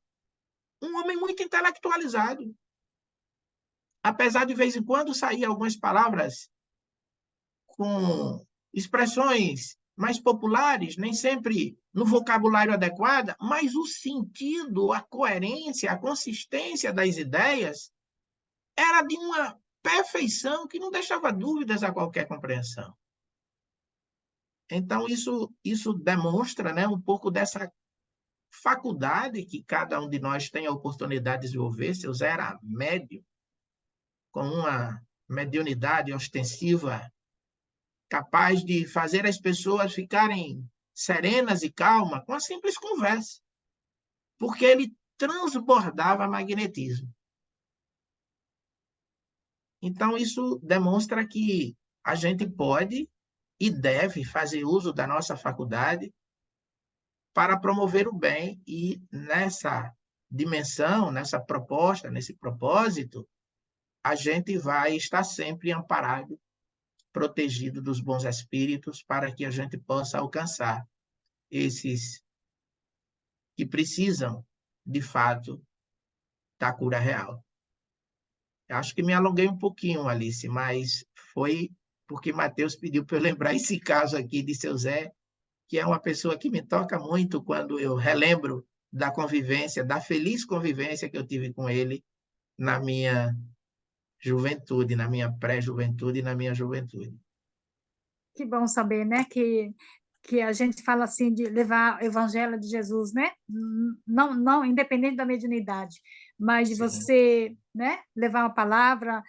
um homem muito intelectualizado. Apesar de vez em quando sair algumas palavras com expressões mais populares, nem sempre no vocabulário adequado, mas o sentido, a coerência, a consistência das ideias era de uma perfeição que não deixava dúvidas a qualquer compreensão. Então, isso demonstra, né, um pouco dessa faculdade que cada um de nós tem a oportunidade de desenvolver. Seu Zé era médio, com uma mediunidade ostensiva, capaz de fazer as pessoas ficarem serenas e calmas com a simples conversa, porque ele transbordava magnetismo. Então, isso demonstra que a gente pode e deve fazer uso da nossa faculdade para promover o bem, e nessa dimensão, nessa proposta, nesse propósito, a gente vai estar sempre amparado, protegido dos bons espíritos, para que a gente possa alcançar esses que precisam, de fato, da cura real. Eu acho que me alonguei um pouquinho, Alice, mas foi porque Mateus pediu para eu lembrar esse caso aqui de seu Zé, que é uma pessoa que me toca muito quando eu relembro da convivência, da feliz convivência que eu tive com ele na minha juventude, na minha pré-juventude e na minha juventude. Que bom saber, né, que a gente fala assim de levar o evangelho de Jesus, né? Não, independente da mediunidade, mas de Sim. você, né, levar uma palavra,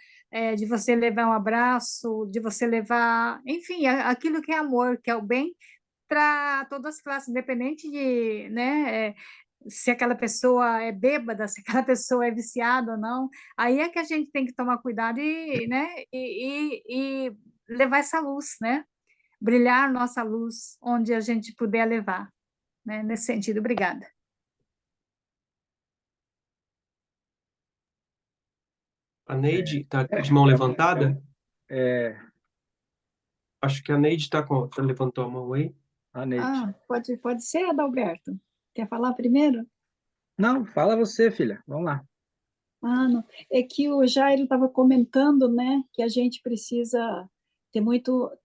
de você levar um abraço, de você levar, enfim, aquilo que é amor, que é o bem para todas as classes, independente de, né, se aquela pessoa é bêbada, se aquela pessoa é viciada ou não. Aí é que a gente tem que tomar cuidado e, né, e levar essa luz, né? Brilhar nossa luz onde a gente puder levar, né? Nesse sentido. Obrigada. A Neide está de mão levantada? É, Acho que a Neide levantou a mão aí. a Neide. Pode ser, Adalberto. Quer falar primeiro? Não, fala você, filha. Vamos lá. Não. É que o Jairo estava comentando, né, que a gente precisa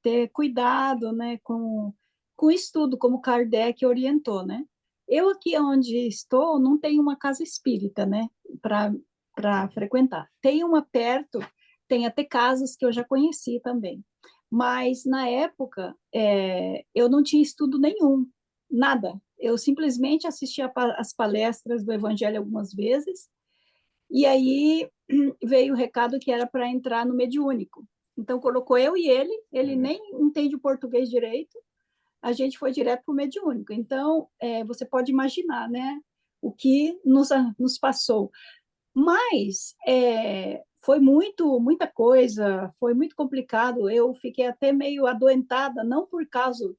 ter cuidado, né, com o estudo, como Kardec orientou, né? Eu aqui onde estou não tenho uma casa espírita, né, para frequentar. Tem uma perto, tem até casas que eu já conheci também. Mas na época eu não tinha estudo nenhum, nada. Eu simplesmente assistia as palestras do Evangelho algumas vezes. E aí veio o recado que era para entrar no mediúnico. Então, colocou eu e ele nem entende o português direito, a gente foi direto para o mediúnico. Então, você pode imaginar, né, o que nos passou. Mas foi muita coisa, foi muito complicado. Eu fiquei até meio adoentada, não por causa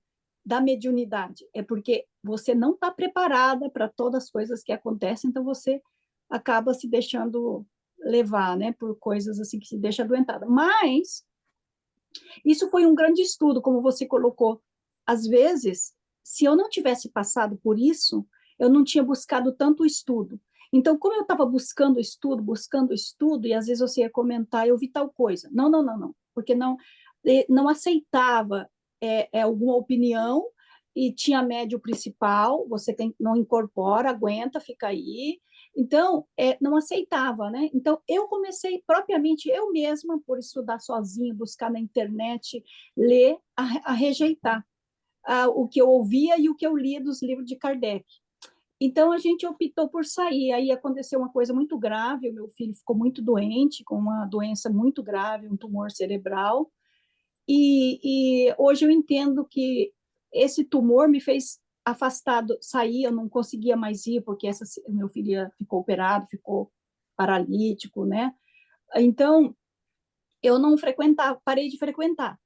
da mediunidade, é porque você não está preparada para todas as coisas que acontecem, então você acaba se deixando levar, né, por coisas assim que se deixa adoentada. Mas isso foi um grande estudo, como você colocou. Às vezes, se eu não tivesse passado por isso, eu não tinha buscado tanto estudo. Então, como eu estava buscando estudo, e às vezes você ia comentar, eu vi tal coisa. Não, não, não, não, porque não aceitava alguma opinião e tinha médio principal, você não incorpora, aguenta, fica aí. Então, não aceitava, né? Então, eu comecei propriamente, eu mesma, por estudar sozinha, buscar na internet, ler, a rejeitar o que eu ouvia e o que eu lia dos livros de Kardec. Então, a gente optou por sair. Aí aconteceu uma coisa muito grave, o meu filho ficou muito doente, com uma doença muito grave, um tumor cerebral, e hoje eu entendo que esse tumor me fez afastado, sair, eu não conseguia mais ir, porque meu filho ficou operado, ficou paralítico, né? Então, eu não frequentava, parei de frequentar.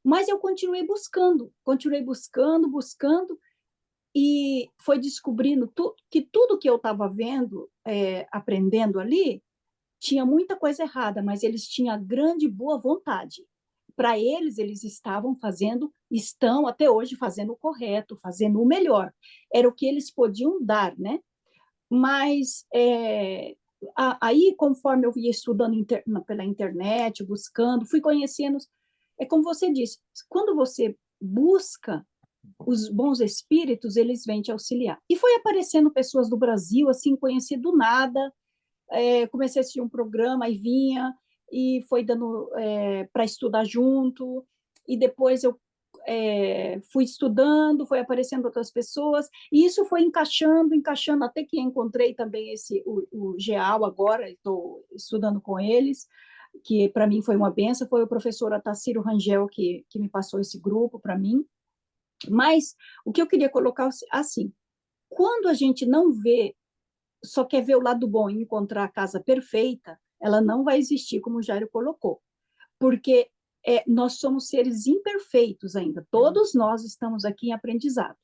Mas eu continuei buscando, e foi descobrindo que tudo que eu estava vendo, aprendendo ali, tinha muita coisa errada, mas eles tinham grande boa vontade. Para eles estão até hoje fazendo o correto, fazendo o melhor. Era o que eles podiam dar, né? Mas aí, conforme eu ia estudando pela internet, buscando, fui conhecendo, como você disse, quando você busca os bons espíritos, eles vêm te auxiliar. E foi aparecendo pessoas do Brasil, assim, conheci do nada, comecei a assistir um programa e vinha, e foi dando para estudar junto, e depois eu fui estudando, foi aparecendo outras pessoas, e isso foi encaixando, até que encontrei também o GEAL agora, estou estudando com eles, que para mim foi uma benção, foi o professor Atacírio Rangel que me passou esse grupo para mim. Mas o que eu queria colocar assim, quando a gente não vê, só quer ver o lado bom e encontrar a casa perfeita, ela não vai existir, como o Jairo colocou, porque nós somos seres imperfeitos ainda, todos nós estamos aqui em aprendizado,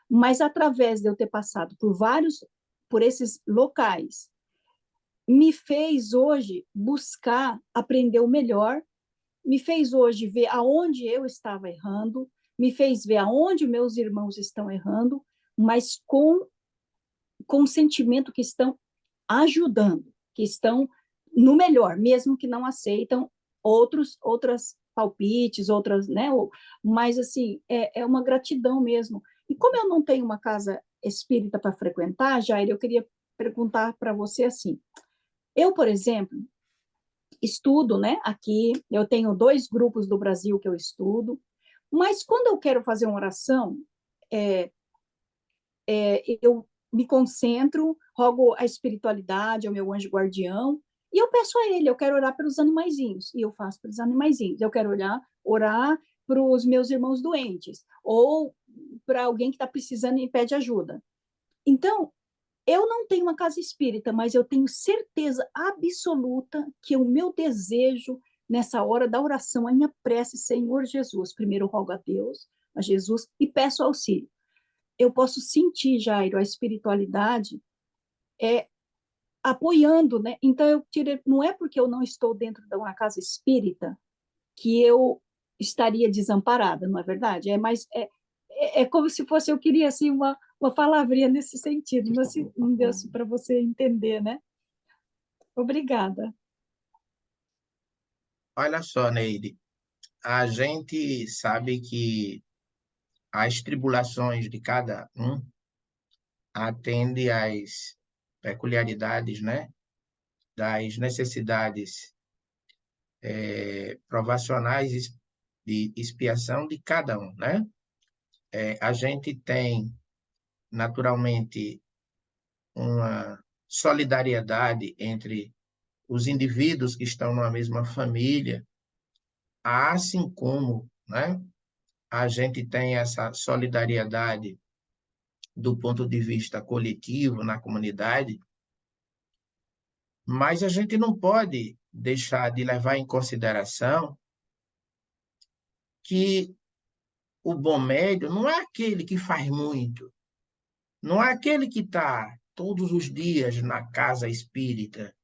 mas através de eu ter passado por esses locais, me fez hoje buscar aprender o melhor, me fez hoje ver aonde eu estava errando, me fez ver aonde meus irmãos estão errando, mas com o sentimento que estão ajudando, que estão no melhor, mesmo que não aceitam outras palpites, outras, né? Mas, assim, é uma gratidão mesmo. E como eu não tenho uma casa espírita para frequentar, Jair, eu queria perguntar para você assim, eu, por exemplo, estudo, né, aqui, eu tenho 2 grupos do Brasil que eu estudo, mas quando eu quero fazer uma oração, eu me concentro, rogo a espiritualidade, ao meu anjo guardião, e eu peço a ele, eu quero orar pelos animaizinhos, e eu faço pelos animaizinhos, eu quero orar para os meus irmãos doentes, ou para alguém que está precisando e pede ajuda. Então, eu não tenho uma casa espírita, mas eu tenho certeza absoluta que o meu desejo nessa hora da oração, a minha prece, Senhor Jesus, primeiro eu rogo a Deus, a Jesus, e peço auxílio. Eu posso sentir, Jairo, a espiritualidade apoiando, né? Então, não é porque eu não estou dentro de uma casa espírita que eu estaria desamparada, não é verdade? É como se fosse, eu queria assim uma palavrinha nesse sentido, não deu para você entender, né? Obrigada. Olha só, Neide, a gente sabe que as tribulações de cada um atende às peculiaridades, né, das necessidades provacionais de expiação de cada um, né? A gente tem, naturalmente, uma solidariedade entre os indivíduos que estão numa mesma família, assim como, né, a gente tem essa solidariedade do ponto de vista coletivo na comunidade, mas a gente não pode deixar de levar em consideração que o bom médio não é aquele que faz muito, não é aquele que está todos os dias na casa espírita.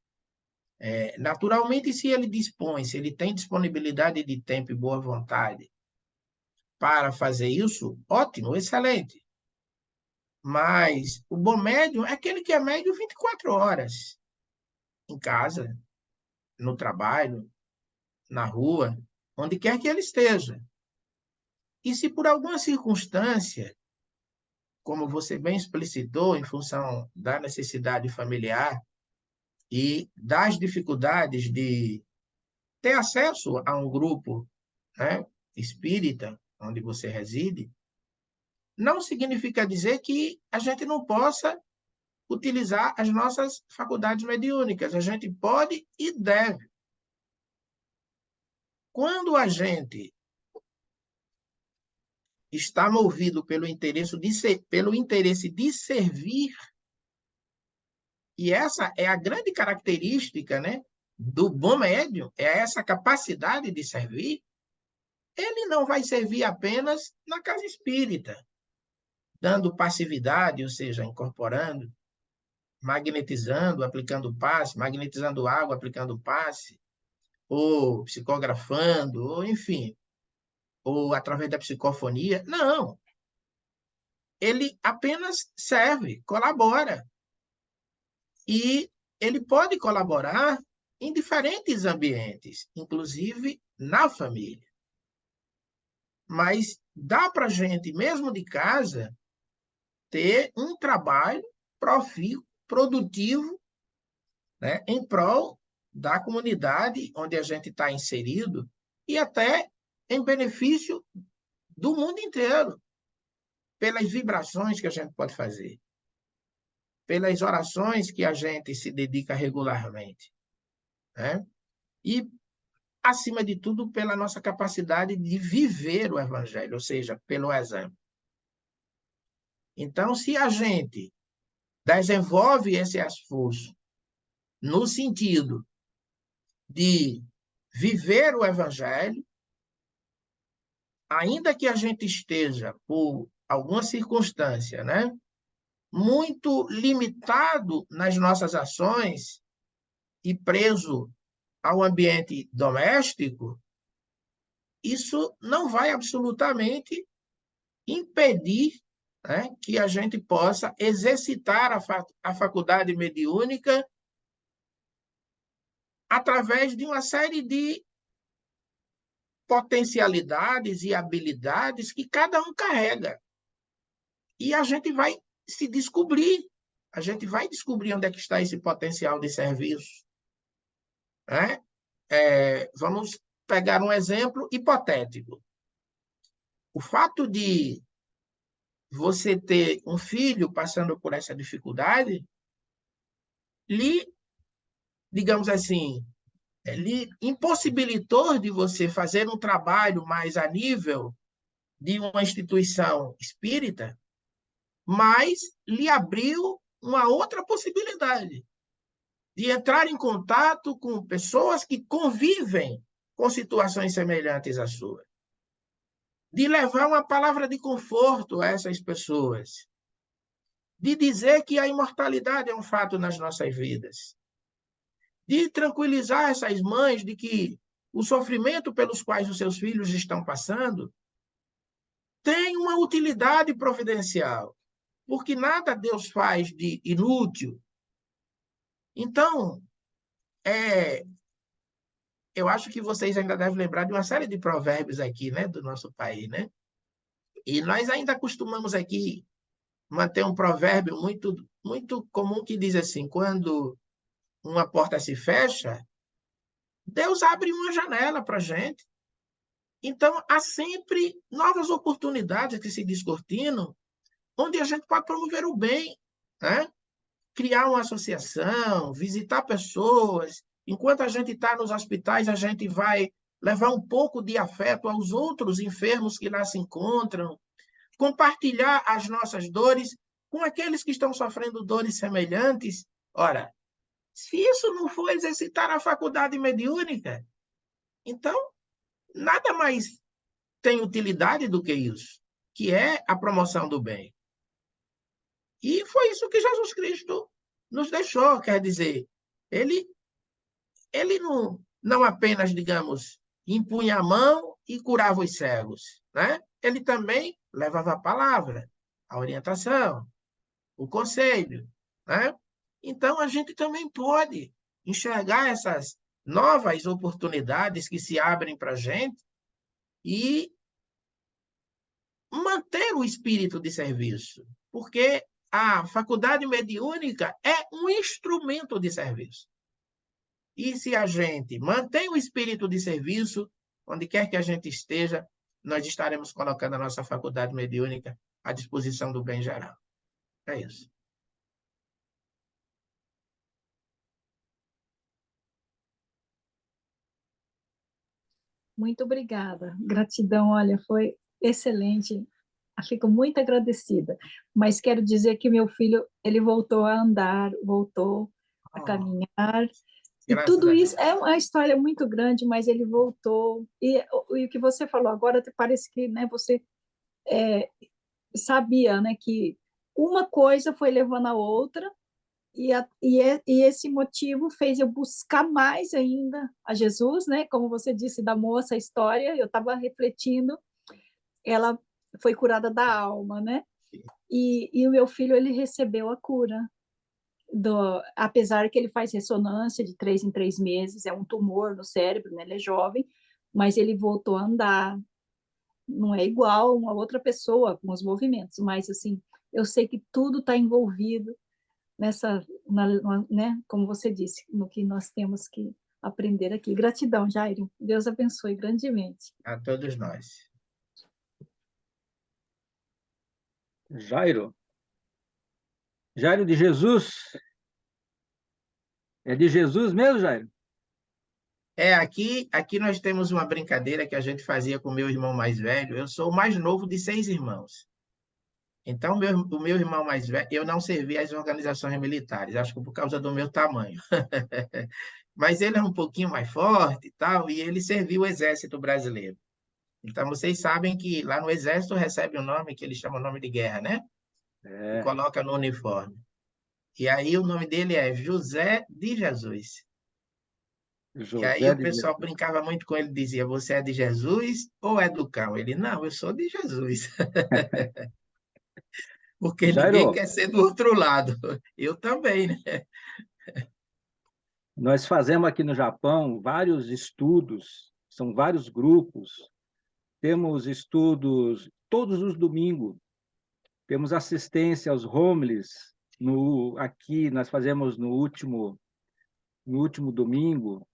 Naturalmente, se ele dispõe, se ele tem disponibilidade de tempo e boa vontade para fazer isso, ótimo, excelente. Mas o bom médium é aquele que é médium 24 horas, em casa, no trabalho, na rua, onde quer que ele esteja. E se por alguma circunstância, como você bem explicitou, em função da necessidade familiar e das dificuldades de ter acesso a um grupo, né, espírita, onde você reside, não significa dizer que a gente não possa utilizar as nossas faculdades mediúnicas. A gente pode e deve. Quando a gente está movido pelo interesse de servir, e essa é a grande característica, né, do bom médium, é essa capacidade de servir, ele não vai servir apenas na casa espírita, dando passividade, ou seja, incorporando, magnetizando, aplicando passe, magnetizando água, aplicando passe, ou psicografando, ou enfim, ou através da psicofonia. Não. Ele apenas serve, colabora. E ele pode colaborar em diferentes ambientes, inclusive na família. Mas dá para a gente, mesmo de casa, ter um trabalho produtivo, né, em prol da comunidade onde a gente está inserido e até em benefício do mundo inteiro, pelas vibrações que a gente pode fazer, pelas orações que a gente se dedica regularmente, né? E, acima de tudo, pela nossa capacidade de viver o Evangelho, ou seja, pelo exemplo. Então, se a gente desenvolve esse esforço no sentido de viver o Evangelho, ainda que a gente esteja, por alguma circunstância, né, muito limitado nas nossas ações e preso ao ambiente doméstico, isso não vai absolutamente impedir, né, que a gente possa exercitar a faculdade mediúnica através de uma série de potencialidades e habilidades que cada um carrega. E a gente vai se descobrir, a gente vai descobrir onde é que está esse potencial de serviço. Né? Vamos pegar um exemplo hipotético. O fato de você ter um filho passando por essa dificuldade, digamos assim, lhe impossibilitou de você fazer um trabalho mais a nível de uma instituição espírita, mas lhe abriu uma outra possibilidade de entrar em contato com pessoas que convivem com situações semelhantes à sua, de levar uma palavra de conforto a essas pessoas, de dizer que a imortalidade é um fato nas nossas vidas, de tranquilizar essas mães de que o sofrimento pelos quais os seus filhos estão passando tem uma utilidade providencial, porque nada Deus faz de inútil. Então, eu acho que vocês ainda devem lembrar de uma série de provérbios aqui, né, do nosso país, né? E nós ainda costumamos aqui manter um provérbio muito, muito comum que diz assim: quando uma porta se fecha, Deus abre uma janela para a gente. Então, há sempre novas oportunidades que se descortinam, onde a gente pode promover o bem, né? Criar uma associação, visitar pessoas. Enquanto a gente está nos hospitais, a gente vai levar um pouco de afeto aos outros enfermos que lá se encontram, compartilhar as nossas dores com aqueles que estão sofrendo dores semelhantes. Ora, se isso não for exercitar a faculdade mediúnica, então nada mais tem utilidade do que isso, que é a promoção do bem. E foi isso que Jesus Cristo nos deixou, quer dizer, ele não apenas, digamos, impunha a mão e curava os cegos, né? Ele também levava a palavra, a orientação, o conselho, né? Então, a gente também pode enxergar essas novas oportunidades que se abrem para a gente e manter o espírito de serviço, porque a faculdade mediúnica é um instrumento de serviço. E se a gente mantém o espírito de serviço, onde quer que a gente esteja, nós estaremos colocando a nossa faculdade mediúnica à disposição do bem geral. É isso. Muito obrigada. Gratidão, olha, foi excelente. Fico muito agradecida. Mas quero dizer que meu filho, ele voltou a andar, voltou a caminhar. E Graças tudo a isso Deus. é uma história muito grande, mas ele voltou. E o que você falou agora, parece que, né, você sabia, né, que uma coisa foi levando a outra, e esse motivo fez eu buscar mais ainda a Jesus, né? Como você disse da moça, a história, eu estava refletindo, ela foi curada da alma, né? E o meu filho, ele recebeu a cura, apesar que ele faz ressonância de 3 em 3 meses, é um tumor no cérebro, né? Ele é jovem, mas ele voltou a andar, não é igual uma outra pessoa com os movimentos, mas assim, eu sei que tudo está envolvido né, como você disse, no que nós temos que aprender aqui. Gratidão, Jairo. Deus abençoe grandemente. A todos nós. Jairo. Jairo de Jesus. É de Jesus mesmo, Jairo? Aqui nós temos uma brincadeira que a gente fazia com o meu irmão mais velho. Eu sou o mais novo de 6 irmãos. Então, o meu irmão mais velho, eu não servi às organizações militares, acho que por causa do meu tamanho. Mas ele é um pouquinho mais forte e tal, e ele serviu o Exército Brasileiro. Então, vocês sabem que lá no Exército recebe um nome que eles chamam nome de guerra, né? E É, coloca no uniforme. E aí o nome dele é José de Jesus. E aí José o de pessoal Jesus. brincava muito com ele, dizia, você é de Jesus ou é do cão? Ele, não, eu sou de Jesus. Porque ninguém Jairo, quer ser do outro lado. Eu também, né? nós fazemos aqui no Japão vários estudos, são vários grupos. Temos estudos todos os domingos, temos assistência aos homeless. Aqui nós fazemos no último domingo.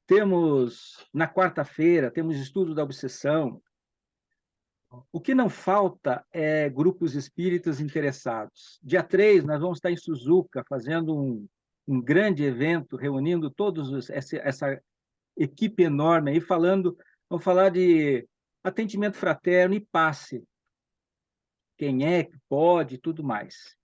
Temos na quarta-feira, temos estudo da obsessão. O que não falta é grupos espíritas interessados. Dia 3, nós vamos estar em Suzuka, fazendo um grande evento, reunindo essa equipe enorme aí, vamos falar de atendimento fraterno e passe. Quem é que pode, tudo mais.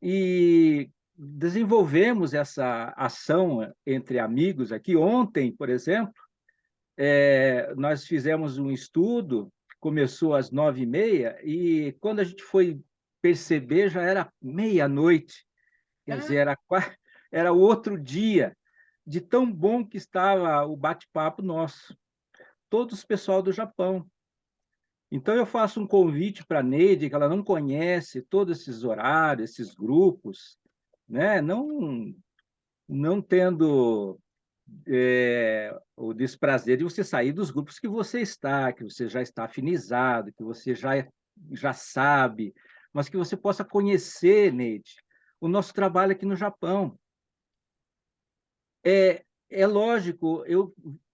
E desenvolvemos essa ação entre amigos aqui. Ontem, por exemplo, nós fizemos um estudo, começou às 9h30, e quando a gente foi perceber, já era meia-noite. Quer dizer, era outro dia, de tão bom que estava o bate-papo nosso. Todos o pessoal do Japão. Então, eu faço um convite para a Neide, que ela não conhece todos esses horários, esses grupos, né? Não tendo o desprazer de você sair dos grupos que você está, que você já está afinizado, que você já sabe, mas que você possa conhecer, Neide, o nosso trabalho aqui no Japão. É lógico,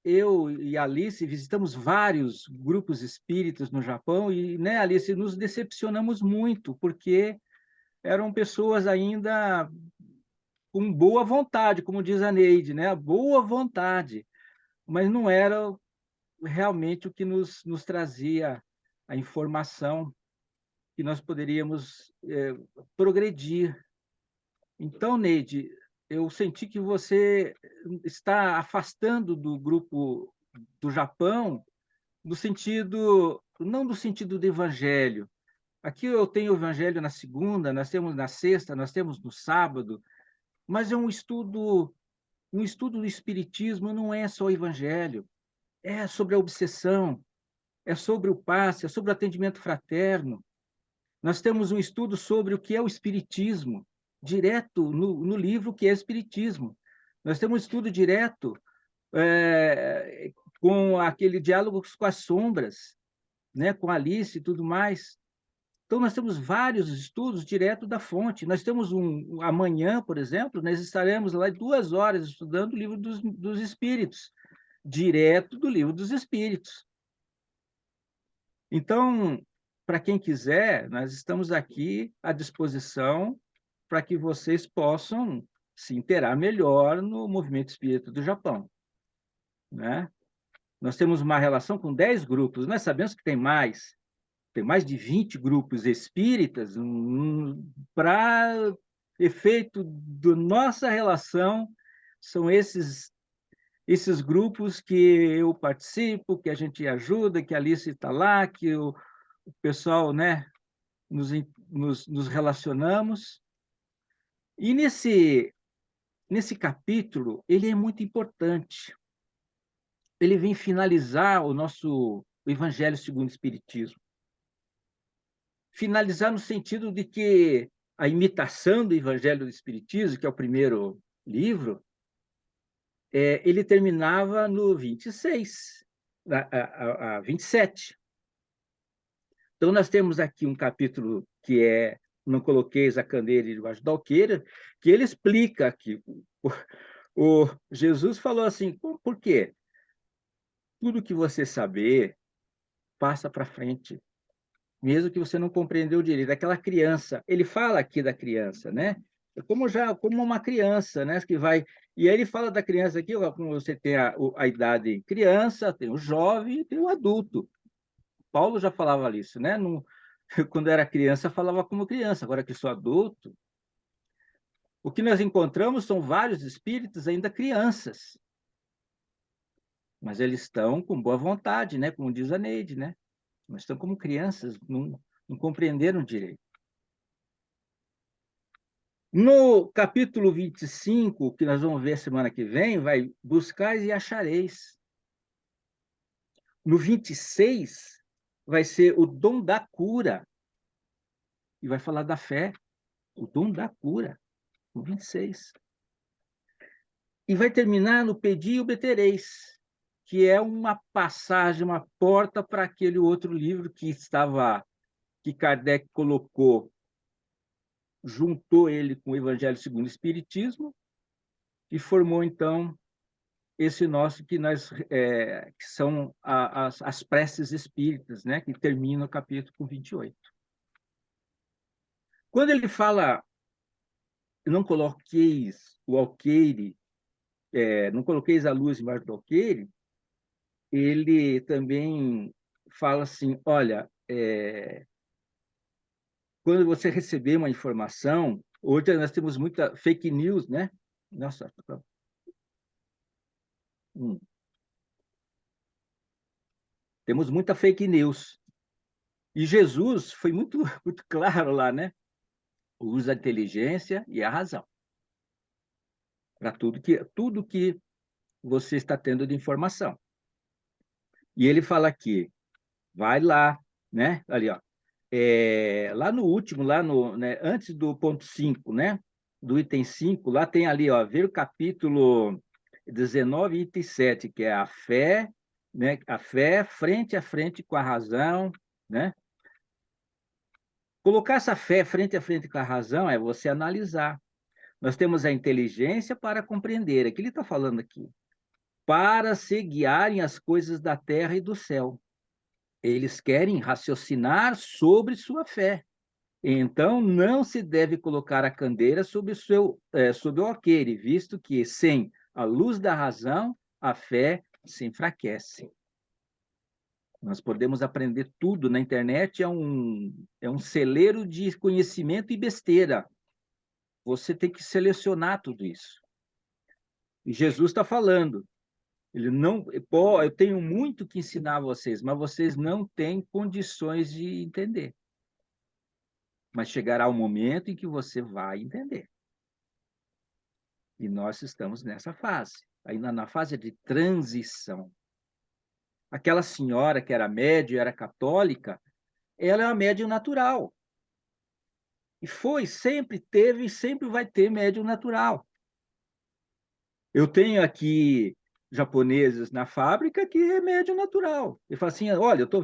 eu e a Alice visitamos vários grupos espíritas no Japão e, né, Alice, nos decepcionamos muito, porque eram pessoas ainda com boa vontade, como diz a Neide, né? Boa vontade, mas não era realmente o que nos trazia a informação que nós poderíamos progredir. Então, Neide, eu senti que você está afastando do grupo do Japão, no sentido, não no sentido do evangelho. Aqui eu tenho o evangelho na segunda, nós temos na sexta, nós temos no sábado, mas é um estudo do espiritismo não é só o evangelho, é sobre a obsessão, é sobre o passe, é sobre o atendimento fraterno. Nós temos um estudo sobre o que é o espiritismo, direto no livro que é Espiritismo. Nós temos um estudo direto com aquele diálogo com as sombras, né, com Alice e tudo mais. Então, nós temos vários estudos direto da fonte. Nós temos amanhã, por exemplo, nós estaremos lá 2 horas estudando o livro dos Espíritos, direto do livro dos Espíritos. Então, para quem quiser, nós estamos aqui à disposição para que vocês possam se inteirar melhor no movimento espírita do Japão, né? Nós temos uma relação com 10 grupos, nós sabemos que tem mais de 20 grupos espíritas, para efeito da nossa relação, são esses grupos que eu participo, que a gente ajuda, que a Alice está lá, que o pessoal, né, nos relacionamos. E nesse capítulo, ele é muito importante. Ele vem finalizar o nosso Evangelho segundo o Espiritismo. Finalizar no sentido de que a imitação do Evangelho do Espiritismo, que é o primeiro livro, ele terminava no 26, a 27. Então, nós temos aqui um capítulo que é Não Coloqueis a Candeeira debaixo da Alqueira, que ele explica que o Jesus falou assim, por quê? Tudo que você saber, passa para frente, mesmo que você não compreendeu direito. Aquela criança, ele fala aqui da criança, né? Como uma criança, né? Que vai... E aí ele fala da criança aqui, como você tem a idade criança, tem o jovem e tem o adulto. Paulo já falava isso, né? Quando era criança, falava como criança, agora que sou adulto. O que nós encontramos são vários espíritos ainda crianças. Mas eles estão com boa vontade, né? Como diz a Neide, né? Mas estão como crianças, não compreenderam direito. No capítulo 25, que nós vamos ver semana que vem, vai buscais e achareis. No 26, vai ser o dom da cura. E vai falar da fé, o dom da cura, no 26. E vai terminar no pedi e obtereis, que é uma passagem, uma porta para aquele outro livro que Kardec colocou, juntou ele com o Evangelho segundo o Espiritismo e formou, então, esse nosso que são as preces espíritas, né, que termina o capítulo com 28. Quando ele fala, não coloqueis o alqueire, não coloqueis a luz embaixo do alqueire, ele também fala assim, olha, quando você receber uma informação, hoje nós temos muita fake news, né? Nossa, temos muita fake news. E Jesus foi muito, muito claro lá, né? Usa a inteligência e a razão para tudo que você está tendo de informação. E ele fala aqui, vai lá, né? Ali, ó. Lá no último, né, antes do ponto 5, né? Do item 5, lá tem ali, ó, ver o capítulo 19, item 7, que é a fé, né? A fé frente a frente com a razão, né? Colocar essa fé frente a frente com a razão é você analisar. Nós temos a inteligência para compreender, é que ele está falando aqui, para se guiarem as coisas da terra e do céu. Eles querem raciocinar sobre sua fé. Então, não se deve colocar a candeeira sobre o alqueire, visto que, sem a luz da razão, a fé se enfraquece. Nós podemos aprender tudo na internet, é um celeiro de conhecimento e besteira. Você tem que selecionar tudo isso. E Jesus está falando, ele não, pô, eu tenho muito que ensinar a vocês, mas vocês não têm condições de entender. Mas chegará o momento em que você vai entender. E nós estamos nessa fase, ainda na fase de transição. Aquela senhora que era médium, era católica, ela é uma médium natural. E foi, sempre teve e sempre vai ter médium natural. Eu tenho aqui japoneses na fábrica que é médium natural. Ele fala assim, olha, eu tô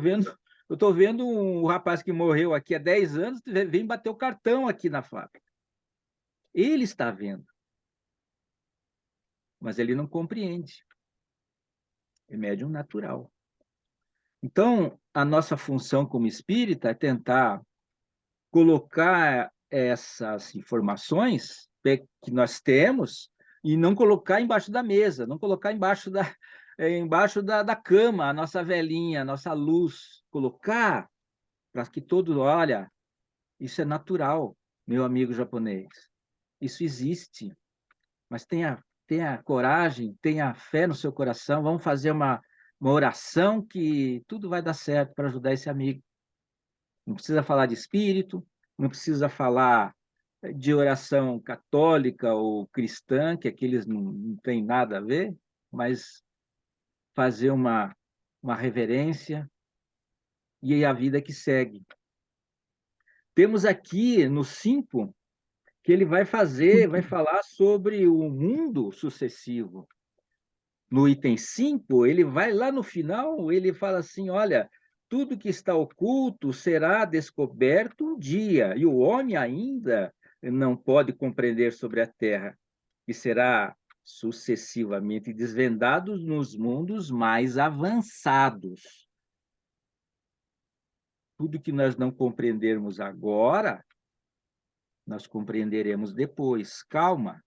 vendo um rapaz que morreu aqui há 10 anos, vem bater o cartão aqui na fábrica. Ele está vendo. Mas ele não compreende. É médium natural. Então, a nossa função como espírita é tentar colocar essas informações que nós temos e não colocar embaixo da mesa, não colocar embaixo da cama, a nossa velhinha, a nossa luz, colocar para que todo, olha, isso é natural, meu amigo japonês, isso existe, mas tenha coragem, tenha fé no seu coração, vamos fazer uma oração que tudo vai dar certo para ajudar esse amigo. Não precisa falar de espírito, não precisa falar de oração católica ou cristã, que aqueles não têm nada a ver, mas fazer uma reverência e a vida que segue. Temos aqui no 5 que ele vai falar sobre o mundo sucessivo. No item 5, ele vai lá no final, ele fala assim, olha, tudo que está oculto será descoberto um dia, e o homem ainda não pode compreender sobre a Terra, que será sucessivamente desvendado nos mundos mais avançados. Tudo que nós não compreendermos agora, nós compreenderemos depois. Calma.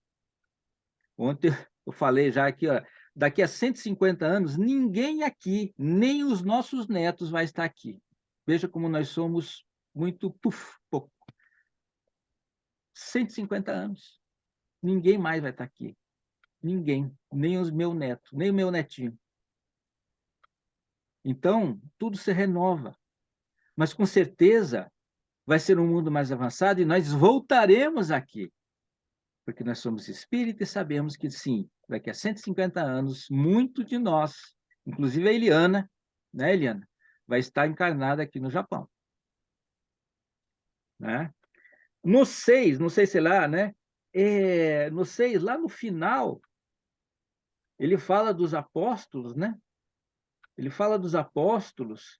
Ontem eu falei já aqui, ó, daqui a 150 anos, ninguém aqui, nem os nossos netos vai estar aqui. Veja como nós somos muito pouco. 150 anos. Ninguém mais vai estar aqui. Ninguém. Nem os meus netos, nem o meu netinho. Então, tudo se renova. Mas, com certeza, vai ser um mundo mais avançado e nós voltaremos aqui. Porque nós somos espíritas e sabemos que, sim, daqui a 150 anos, muito de nós, inclusive a Eliana, né, Eliana, vai estar encarnada aqui no Japão. Né? No 6, não sei se lá, né? No 6, lá no final, ele fala dos apóstolos, né? Ele fala dos apóstolos.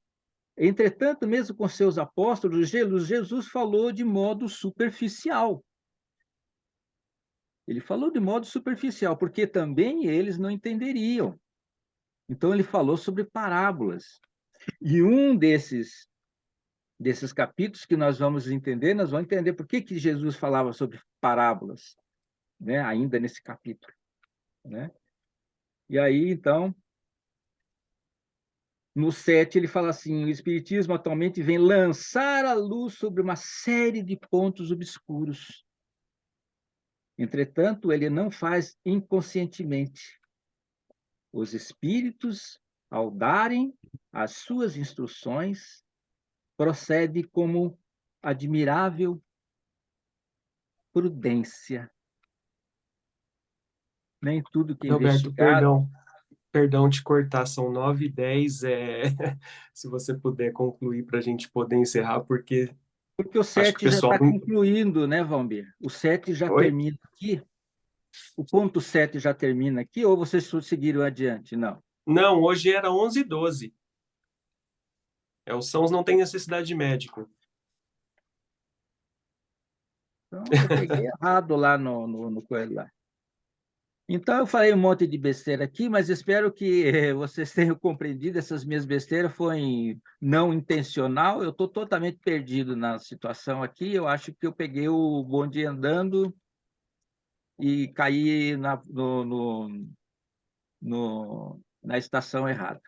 Entretanto, mesmo com seus apóstolos, Jesus falou de modo superficial. Ele falou de modo superficial, porque também eles não entenderiam. Então, ele falou sobre parábolas. E um desses capítulos que nós vamos entender por que Jesus falava sobre parábolas, né? Ainda nesse capítulo. Né? E aí, então, no 7, ele fala assim, o Espiritismo atualmente vem lançar a luz sobre uma série de pontos obscuros. Entretanto, ele não faz inconscientemente. Os espíritos, ao darem as suas instruções, procedem como admirável prudência. Nem tudo que é Roberto, investigado... perdão te cortar, são 9h10, se você puder concluir para a gente poder encerrar, porque Porque o acho que o 7 já pessoal... está concluindo, né, Valmir? O 7 já Oi? termina aqui. O ponto 7 já termina aqui, ou vocês seguiram adiante? Não. Não, hoje era 11h12. Os sãos não têm necessidade de médico. Então, eu peguei errado lá no coelho lá. Então, eu falei um monte de besteira aqui, mas espero que vocês tenham compreendido. Essas minhas besteiras foi não intencional. Eu estou totalmente perdido na situação aqui. Eu acho que eu peguei o bonde andando e caí no na estação errada.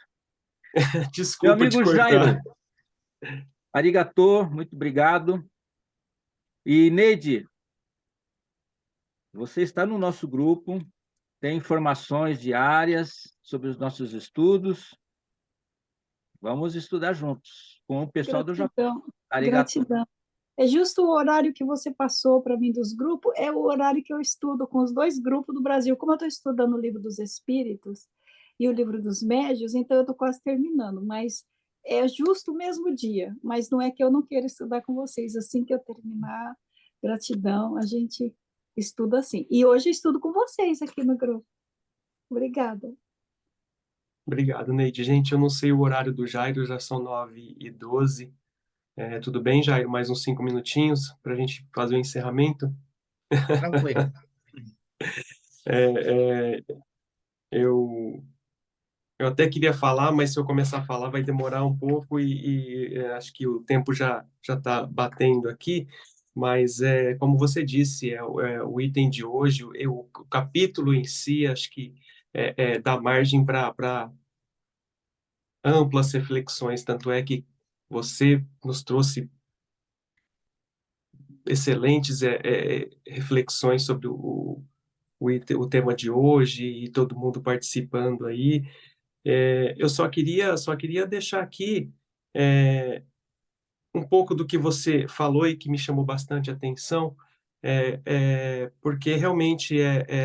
Meu Desculpa te amigo Jairo, cortar. arigatô, muito obrigado. E Neide, você está no nosso grupo, tem informações diárias sobre os nossos estudos. Vamos estudar juntos com o pessoal do Japão. Gratidão, Arigatô. gratidão. É justo o horário que você passou para mim dos grupos, é o horário que eu estudo com os dois grupos do Brasil. Como eu estou estudando o livro dos Espíritos e o livro dos Médios, então eu estou quase terminando, mas é justo o mesmo dia. Mas não é que eu não queira estudar com vocês. Assim que eu terminar, gratidão, a gente estuda assim. E hoje eu estudo com vocês aqui no grupo. Obrigada. Obrigado, Neide. Gente, eu não sei o horário do Jairo, já são 9h12. Tudo bem, Jairo? Mais uns 5 minutinhos para a gente fazer o encerramento? Tranquilo. É, é, eu, eu até queria falar, mas se eu começar a falar vai demorar um pouco e acho que o tempo já está batendo aqui. Mas, como você disse, o item de hoje, o capítulo em si, acho que dá margem para amplas reflexões, tanto é que você nos trouxe excelentes reflexões sobre o tema de hoje e todo mundo participando aí. Eu só queria deixar aqui um pouco do que você falou e que me chamou bastante atenção, porque realmente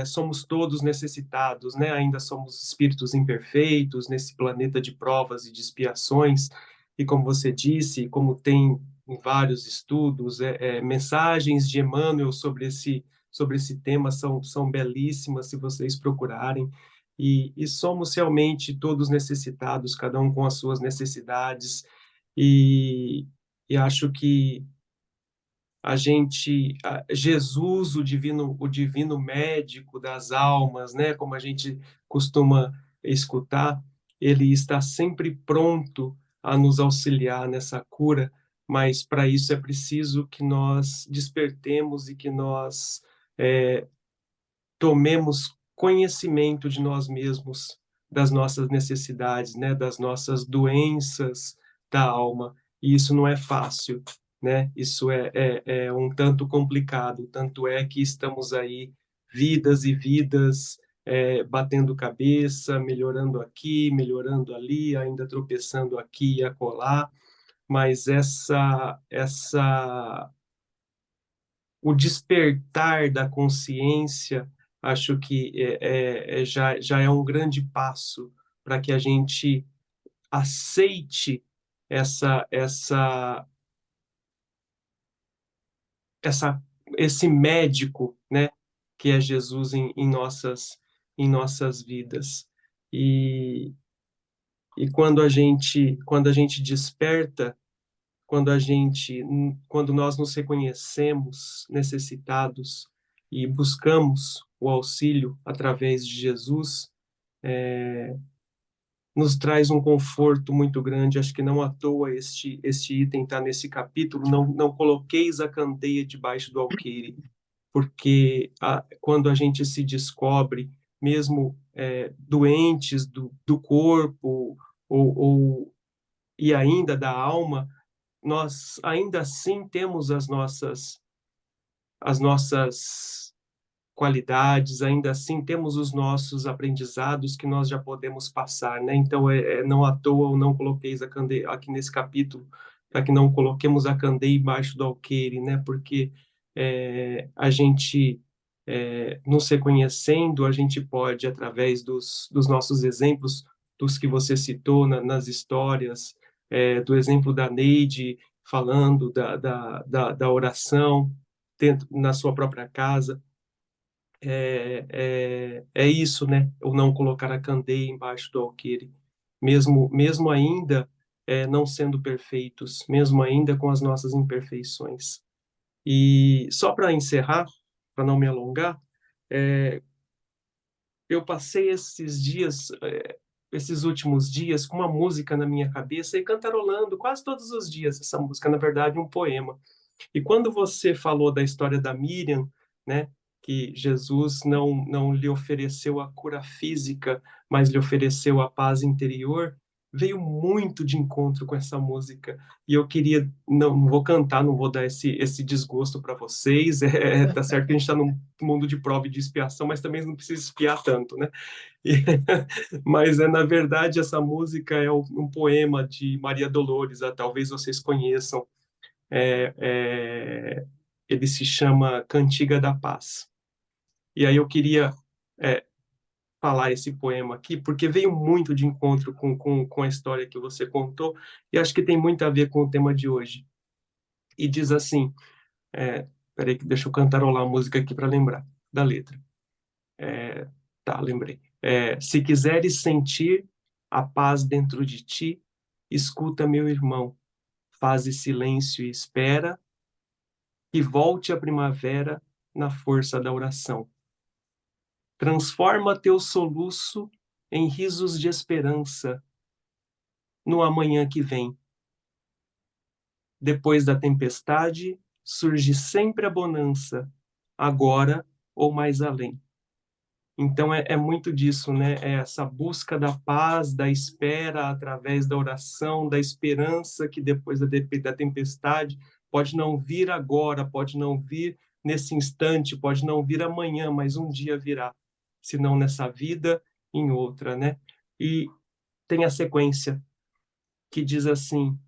somos todos necessitados, né? Ainda somos espíritos imperfeitos nesse planeta de provas e de expiações, e como você disse, como tem em vários estudos, mensagens de Emmanuel sobre esse tema são belíssimas, se vocês procurarem, e somos realmente todos necessitados, cada um com as suas necessidades, e, e acho que Jesus, o divino médico das almas, né, como a gente costuma escutar, ele está sempre pronto a nos auxiliar nessa cura, mas para isso é preciso que nós despertemos e que nós tomemos conhecimento de nós mesmos, das nossas necessidades, né, das nossas doenças da alma. E isso não é fácil, né? Isso é um tanto complicado. Tanto é que estamos aí, vidas e vidas, batendo cabeça, melhorando aqui, melhorando ali, ainda tropeçando aqui e acolá. Mas o despertar da consciência, acho que já é um grande passo para que a gente aceite essa, essa, esse médico, né, que é Jesus em nossas vidas. E quando a gente desperta, quando nós nos reconhecemos necessitados e buscamos o auxílio através de Jesus, nos traz um conforto muito grande. Acho que não à toa este item está nesse capítulo. Não coloqueis a candeia debaixo do alqueire, porque quando a gente se descobre, mesmo doentes do corpo e ainda da alma, nós ainda assim temos as nossas qualidades, ainda assim temos os nossos aprendizados que nós já podemos passar, né? Então, não à toa eu não coloquei a candeia aqui nesse capítulo, para que não coloquemos a candeia embaixo do alqueire, né? Porque a gente, nos reconhecendo, a gente pode, através dos nossos exemplos, dos que você citou nas histórias, do exemplo da Neide, falando da oração dentro, na sua própria casa, é isso, né? O não colocar a candeia embaixo do alqueire, mesmo ainda não sendo perfeitos, mesmo ainda com as nossas imperfeições. E só para encerrar, para não me alongar, eu passei esses últimos dias com uma música na minha cabeça e cantarolando quase todos os dias essa música, na verdade, um poema. E quando você falou da história da Miriam, né, que Jesus não lhe ofereceu a cura física, mas lhe ofereceu a paz interior, veio muito de encontro com essa música. E eu queria, não vou cantar, não vou dar esse desgosto para vocês, tá certo que a gente está num mundo de prova e de expiação, mas também não precisa espiar tanto, né? E, mas, na verdade, essa música é um poema de Maria Dolores, talvez vocês conheçam. Ele se chama Cantiga da Paz. E aí eu queria falar esse poema aqui, porque veio muito de encontro com a história que você contou, e acho que tem muito a ver com o tema de hoje. E diz assim, peraí, deixa eu cantarolar a música aqui para lembrar da letra. Tá, lembrei. Se quiseres sentir a paz dentro de ti, escuta, meu irmão, faze silêncio e espera, que volte a primavera na força da oração. Transforma teu soluço em risos de esperança no amanhã que vem. Depois da tempestade, surge sempre a bonança, agora ou mais além. Então, é muito disso, né? É essa busca da paz, da espera, através da oração, da esperança que depois da tempestade pode não vir agora, pode não vir nesse instante, pode não vir amanhã, mas um dia virá. Se não nessa vida, em outra, né? E tem a sequência que diz assim,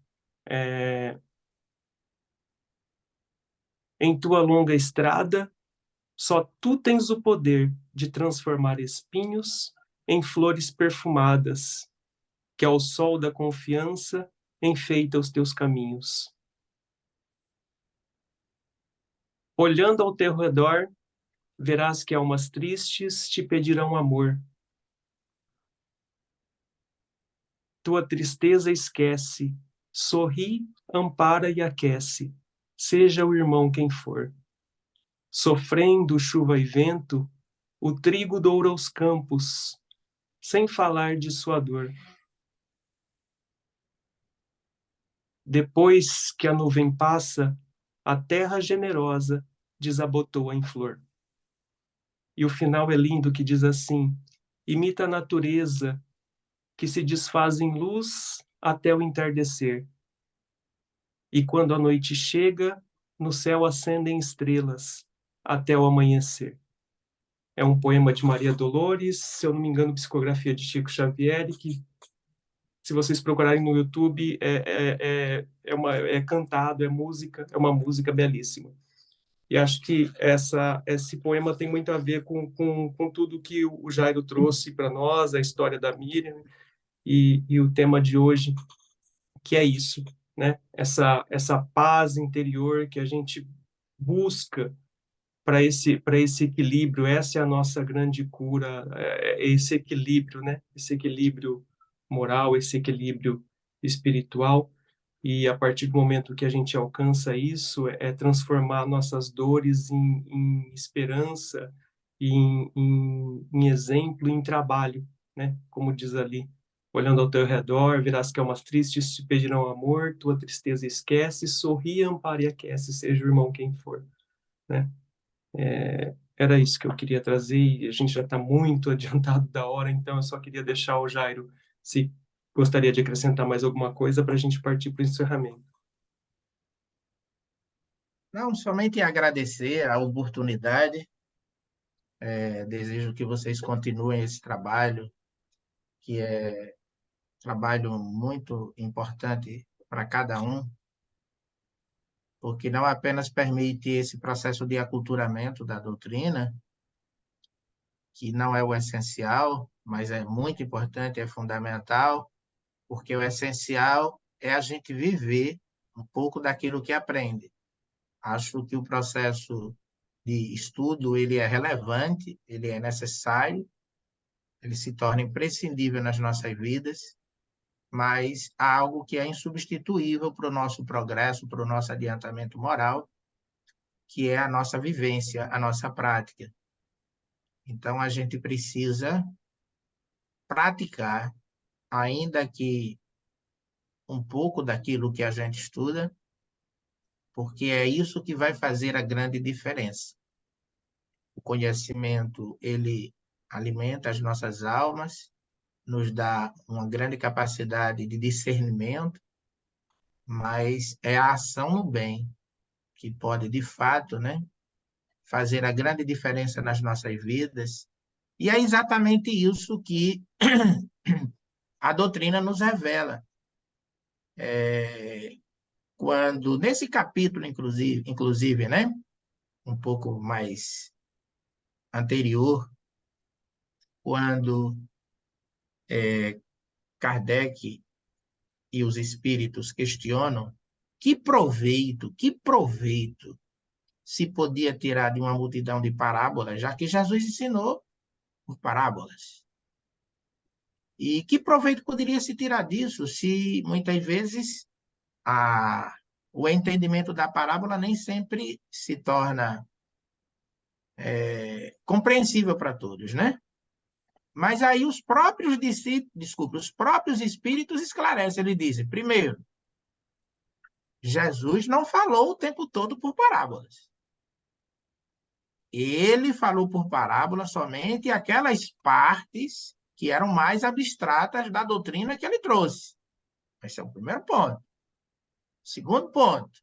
em tua longa estrada, só tu tens o poder de transformar espinhos em flores perfumadas, que ao sol da confiança enfeita os teus caminhos. Olhando ao teu redor, verás que almas tristes te pedirão amor. Tua tristeza esquece, sorri, ampara e aquece, seja o irmão quem for. Sofrendo chuva e vento, o trigo doura os campos, sem falar de sua dor. Depois que a nuvem passa, a terra generosa desabotoa em flor. E o final é lindo, que diz assim, imita a natureza, que se desfaz em luz até o entardecer. E quando a noite chega, no céu acendem estrelas, até o amanhecer. É um poema de Maria Dolores, se eu não me engano, psicografia de Chico Xavier, que, se vocês procurarem no YouTube, é cantado, é música, é uma música belíssima. E acho que esse poema tem muito a ver com tudo que o Jairo trouxe para nós, a história da Miriam, e o tema de hoje, que é isso, né? Essa paz interior que a gente busca para esse equilíbrio. Essa é a nossa grande cura, esse equilíbrio, né? Esse equilíbrio moral, esse equilíbrio espiritual. E a partir do momento que a gente alcança isso, é transformar nossas dores em esperança, em exemplo, em trabalho, né? Como diz ali, olhando ao teu redor, verás que almas tristes te pedirão amor, tua tristeza esquece, sorri, ampara e aquece, seja o irmão quem for, né? Era isso que eu queria trazer, e a gente já está muito adiantado da hora, então eu só queria deixar o Jairo, se gostaria de acrescentar mais alguma coisa para a gente partir para o encerramento. Não, somente agradecer a oportunidade. Desejo que vocês continuem esse trabalho, que é um trabalho muito importante para cada um, porque não apenas permite esse processo de aculturamento da doutrina, que não é o essencial, mas é muito importante, é fundamental, porque o essencial é a gente viver um pouco daquilo que aprende. Acho que o processo de estudo ele é relevante, ele é necessário, ele se torna imprescindível nas nossas vidas, mas há algo que é insubstituível para o nosso progresso, para o nosso adiantamento moral, que é a nossa vivência, a nossa prática. Então, a gente precisa praticar, ainda que um pouco daquilo que a gente estuda, porque é isso que vai fazer a grande diferença. conhecimento, ele alimenta as nossas almas, nos dá uma grande capacidade de discernimento, mas é a ação no bem que pode, de fato, né, fazer a grande diferença nas nossas vidas. E é exatamente isso que a doutrina nos revela. Quando, nesse capítulo, inclusive, né, um pouco mais anterior, quando Kardec e os espíritos questionam que proveito se podia tirar de uma multidão de parábolas, já que Jesus ensinou por parábolas. E que proveito poderia se tirar disso, se muitas vezes o entendimento da parábola nem sempre se torna compreensível para todos, né? Mas aí os próprios discípulos, os próprios espíritos esclarecem, eles dizem, primeiro, Jesus não falou o tempo todo por parábolas. Ele falou por parábolas somente aquelas partes que eram mais abstratas da doutrina que ele trouxe. Esse é o primeiro ponto. Segundo ponto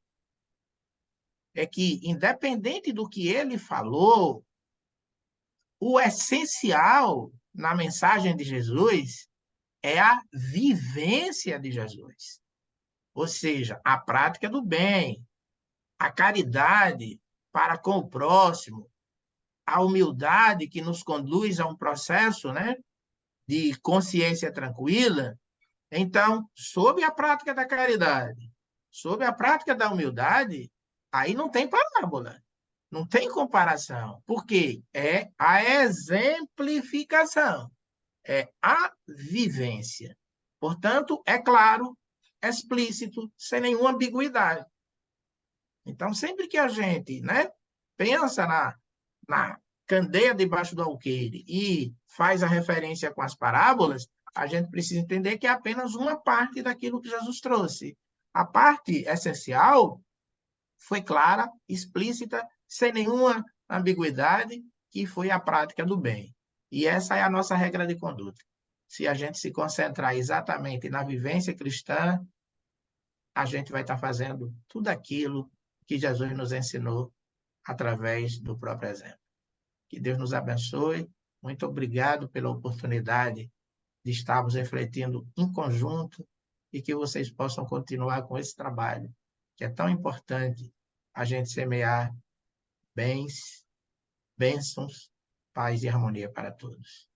é que, independente do que ele falou, o essencial na mensagem de Jesus é a vivência de Jesus. Ou seja, a prática do bem, a caridade para com o próximo, a humildade que nos conduz a um processo, né, de consciência tranquila. Então, sob a prática da caridade, sob a prática da humildade, aí não tem parábola, não tem comparação, porque é a exemplificação, é a vivência. Portanto, é claro, explícito, sem nenhuma ambiguidade. Então, sempre que a gente, né, pensa na candeia debaixo do alqueire e faz a referência com as parábolas, a gente precisa entender que é apenas uma parte daquilo que Jesus trouxe. A parte essencial foi clara, explícita, sem nenhuma ambiguidade, que foi a prática do bem. E essa é a nossa regra de conduta. Se a gente se concentrar exatamente na vivência cristã, a gente vai estar fazendo tudo aquilo que Jesus nos ensinou através do próprio exemplo. Que Deus nos abençoe. Muito obrigado pela oportunidade de estarmos refletindo em conjunto e que vocês possam continuar com esse trabalho, que é tão importante a gente semear bênçãos, paz e harmonia para todos.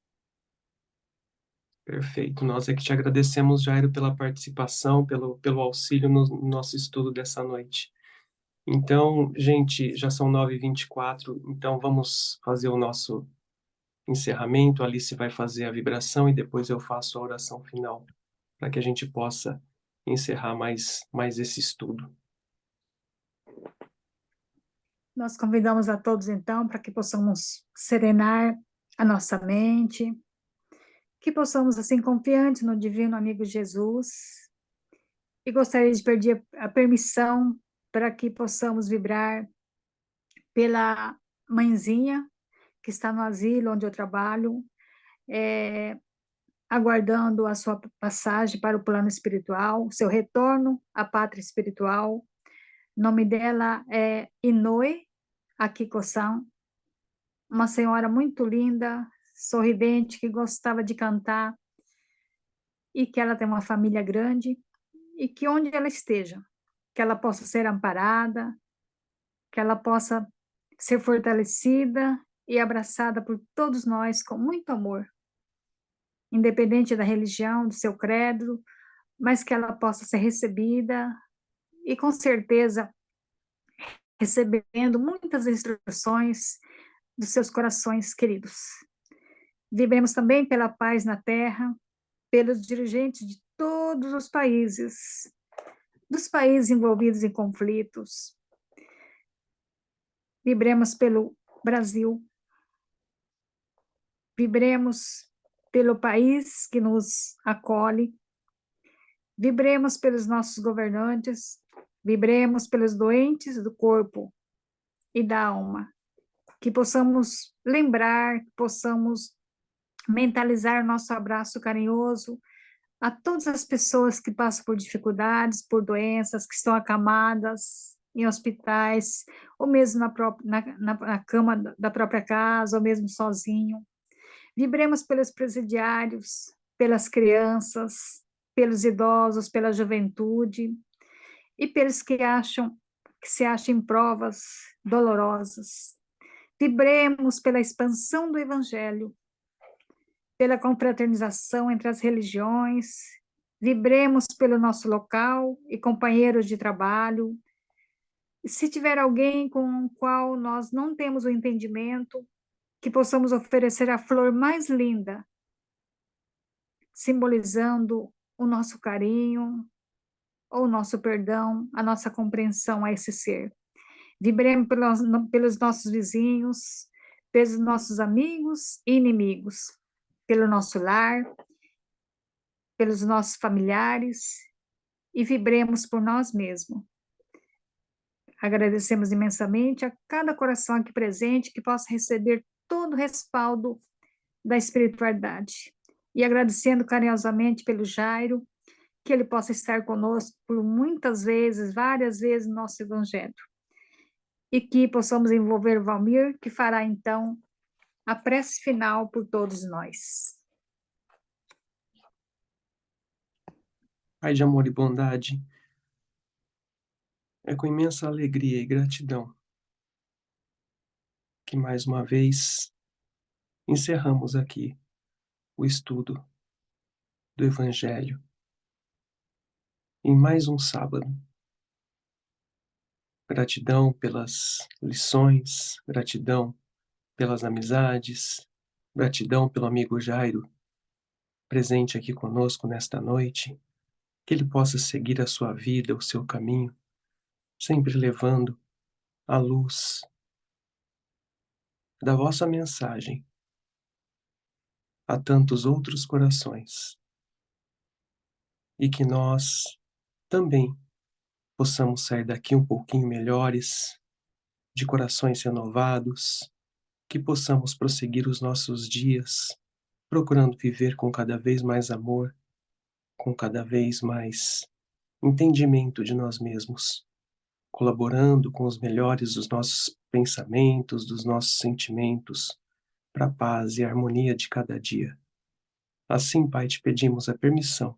Perfeito. Nós é que te agradecemos, Jairo, pela participação, pelo auxílio no nosso estudo dessa noite. Então, gente, já são 9h24, então vamos fazer o nosso encerramento. A Alice vai fazer a vibração e depois eu faço a oração final, para que a gente possa encerrar mais esse estudo. Nós convidamos a todos, então, para que possamos serenar a nossa mente, que possamos, assim, confiantes no divino amigo Jesus, e gostaria de pedir a permissão para que possamos vibrar pela mãezinha, que está no asilo onde eu trabalho, aguardando a sua passagem para o plano espiritual, seu retorno à pátria espiritual. O nome dela é Inoue Akiko-san, uma senhora muito linda, sorridente, que gostava de cantar, e que ela tem uma família grande, e que onde ela esteja, que ela possa ser amparada, que ela possa ser fortalecida e abraçada por todos nós com muito amor, independente da religião, do seu credo, mas que ela possa ser recebida e, com certeza, recebendo muitas instruções dos seus corações queridos. Vivemos também pela paz na terra, pelos dirigentes de todos os países, dos países envolvidos em conflitos. Vibremos pelo Brasil, vibremos pelo país que nos acolhe, vibremos pelos nossos governantes, vibremos pelos doentes do corpo e da alma. que possamos lembrar, que possamos mentalizar nosso abraço carinhoso a todas as pessoas que passam por dificuldades, por doenças, que estão acamadas em hospitais, ou mesmo na cama da própria casa, ou mesmo sozinho. Vibremos pelos presidiários, pelas crianças, pelos idosos, pela juventude e pelos que se acham em provas dolorosas. Vibremos pela expansão do Evangelho, pela confraternização entre as religiões, vibremos pelo nosso local e companheiros de trabalho. E se tiver alguém com o qual nós não temos o entendimento, que possamos oferecer a flor mais linda, simbolizando o nosso carinho, ou o nosso perdão, a nossa compreensão a esse ser. Vibremos pelos nossos vizinhos, pelos nossos amigos e inimigos, pelo nosso lar, pelos nossos familiares, e vibremos por nós mesmos. Agradecemos imensamente a cada coração aqui presente que possa receber todo o respaldo da espiritualidade. E agradecendo carinhosamente pelo Jairo, que ele possa estar conosco por muitas vezes, várias vezes no nosso Evangelho. E que possamos envolver o Valmir, que fará então a prece final por todos nós. Pai de amor e bondade, é com imensa alegria e gratidão que mais uma vez encerramos aqui o estudo do Evangelho em mais um sábado. Gratidão pelas lições, gratidão pelas amizades, gratidão pelo amigo Jairo, presente aqui conosco nesta noite, que ele possa seguir a sua vida, o seu caminho, sempre levando a luz da vossa mensagem a tantos outros corações, e que nós também possamos sair daqui um pouquinho melhores, de corações renovados, que possamos prosseguir os nossos dias, procurando viver com cada vez mais amor, com cada vez mais entendimento de nós mesmos, colaborando com os melhores dos nossos pensamentos, dos nossos sentimentos, para a paz e a harmonia de cada dia. Assim, Pai, te pedimos a permissão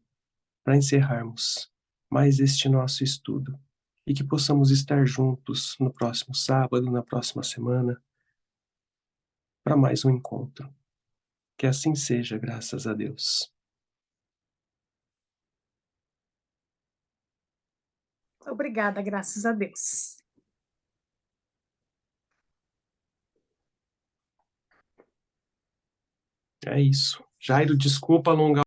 para encerrarmos mais este nosso estudo e que possamos estar juntos no próximo sábado, na próxima semana, para mais um encontro. Que assim seja, graças a Deus. Obrigada, graças a Deus. É isso. Jairo, desculpa alongar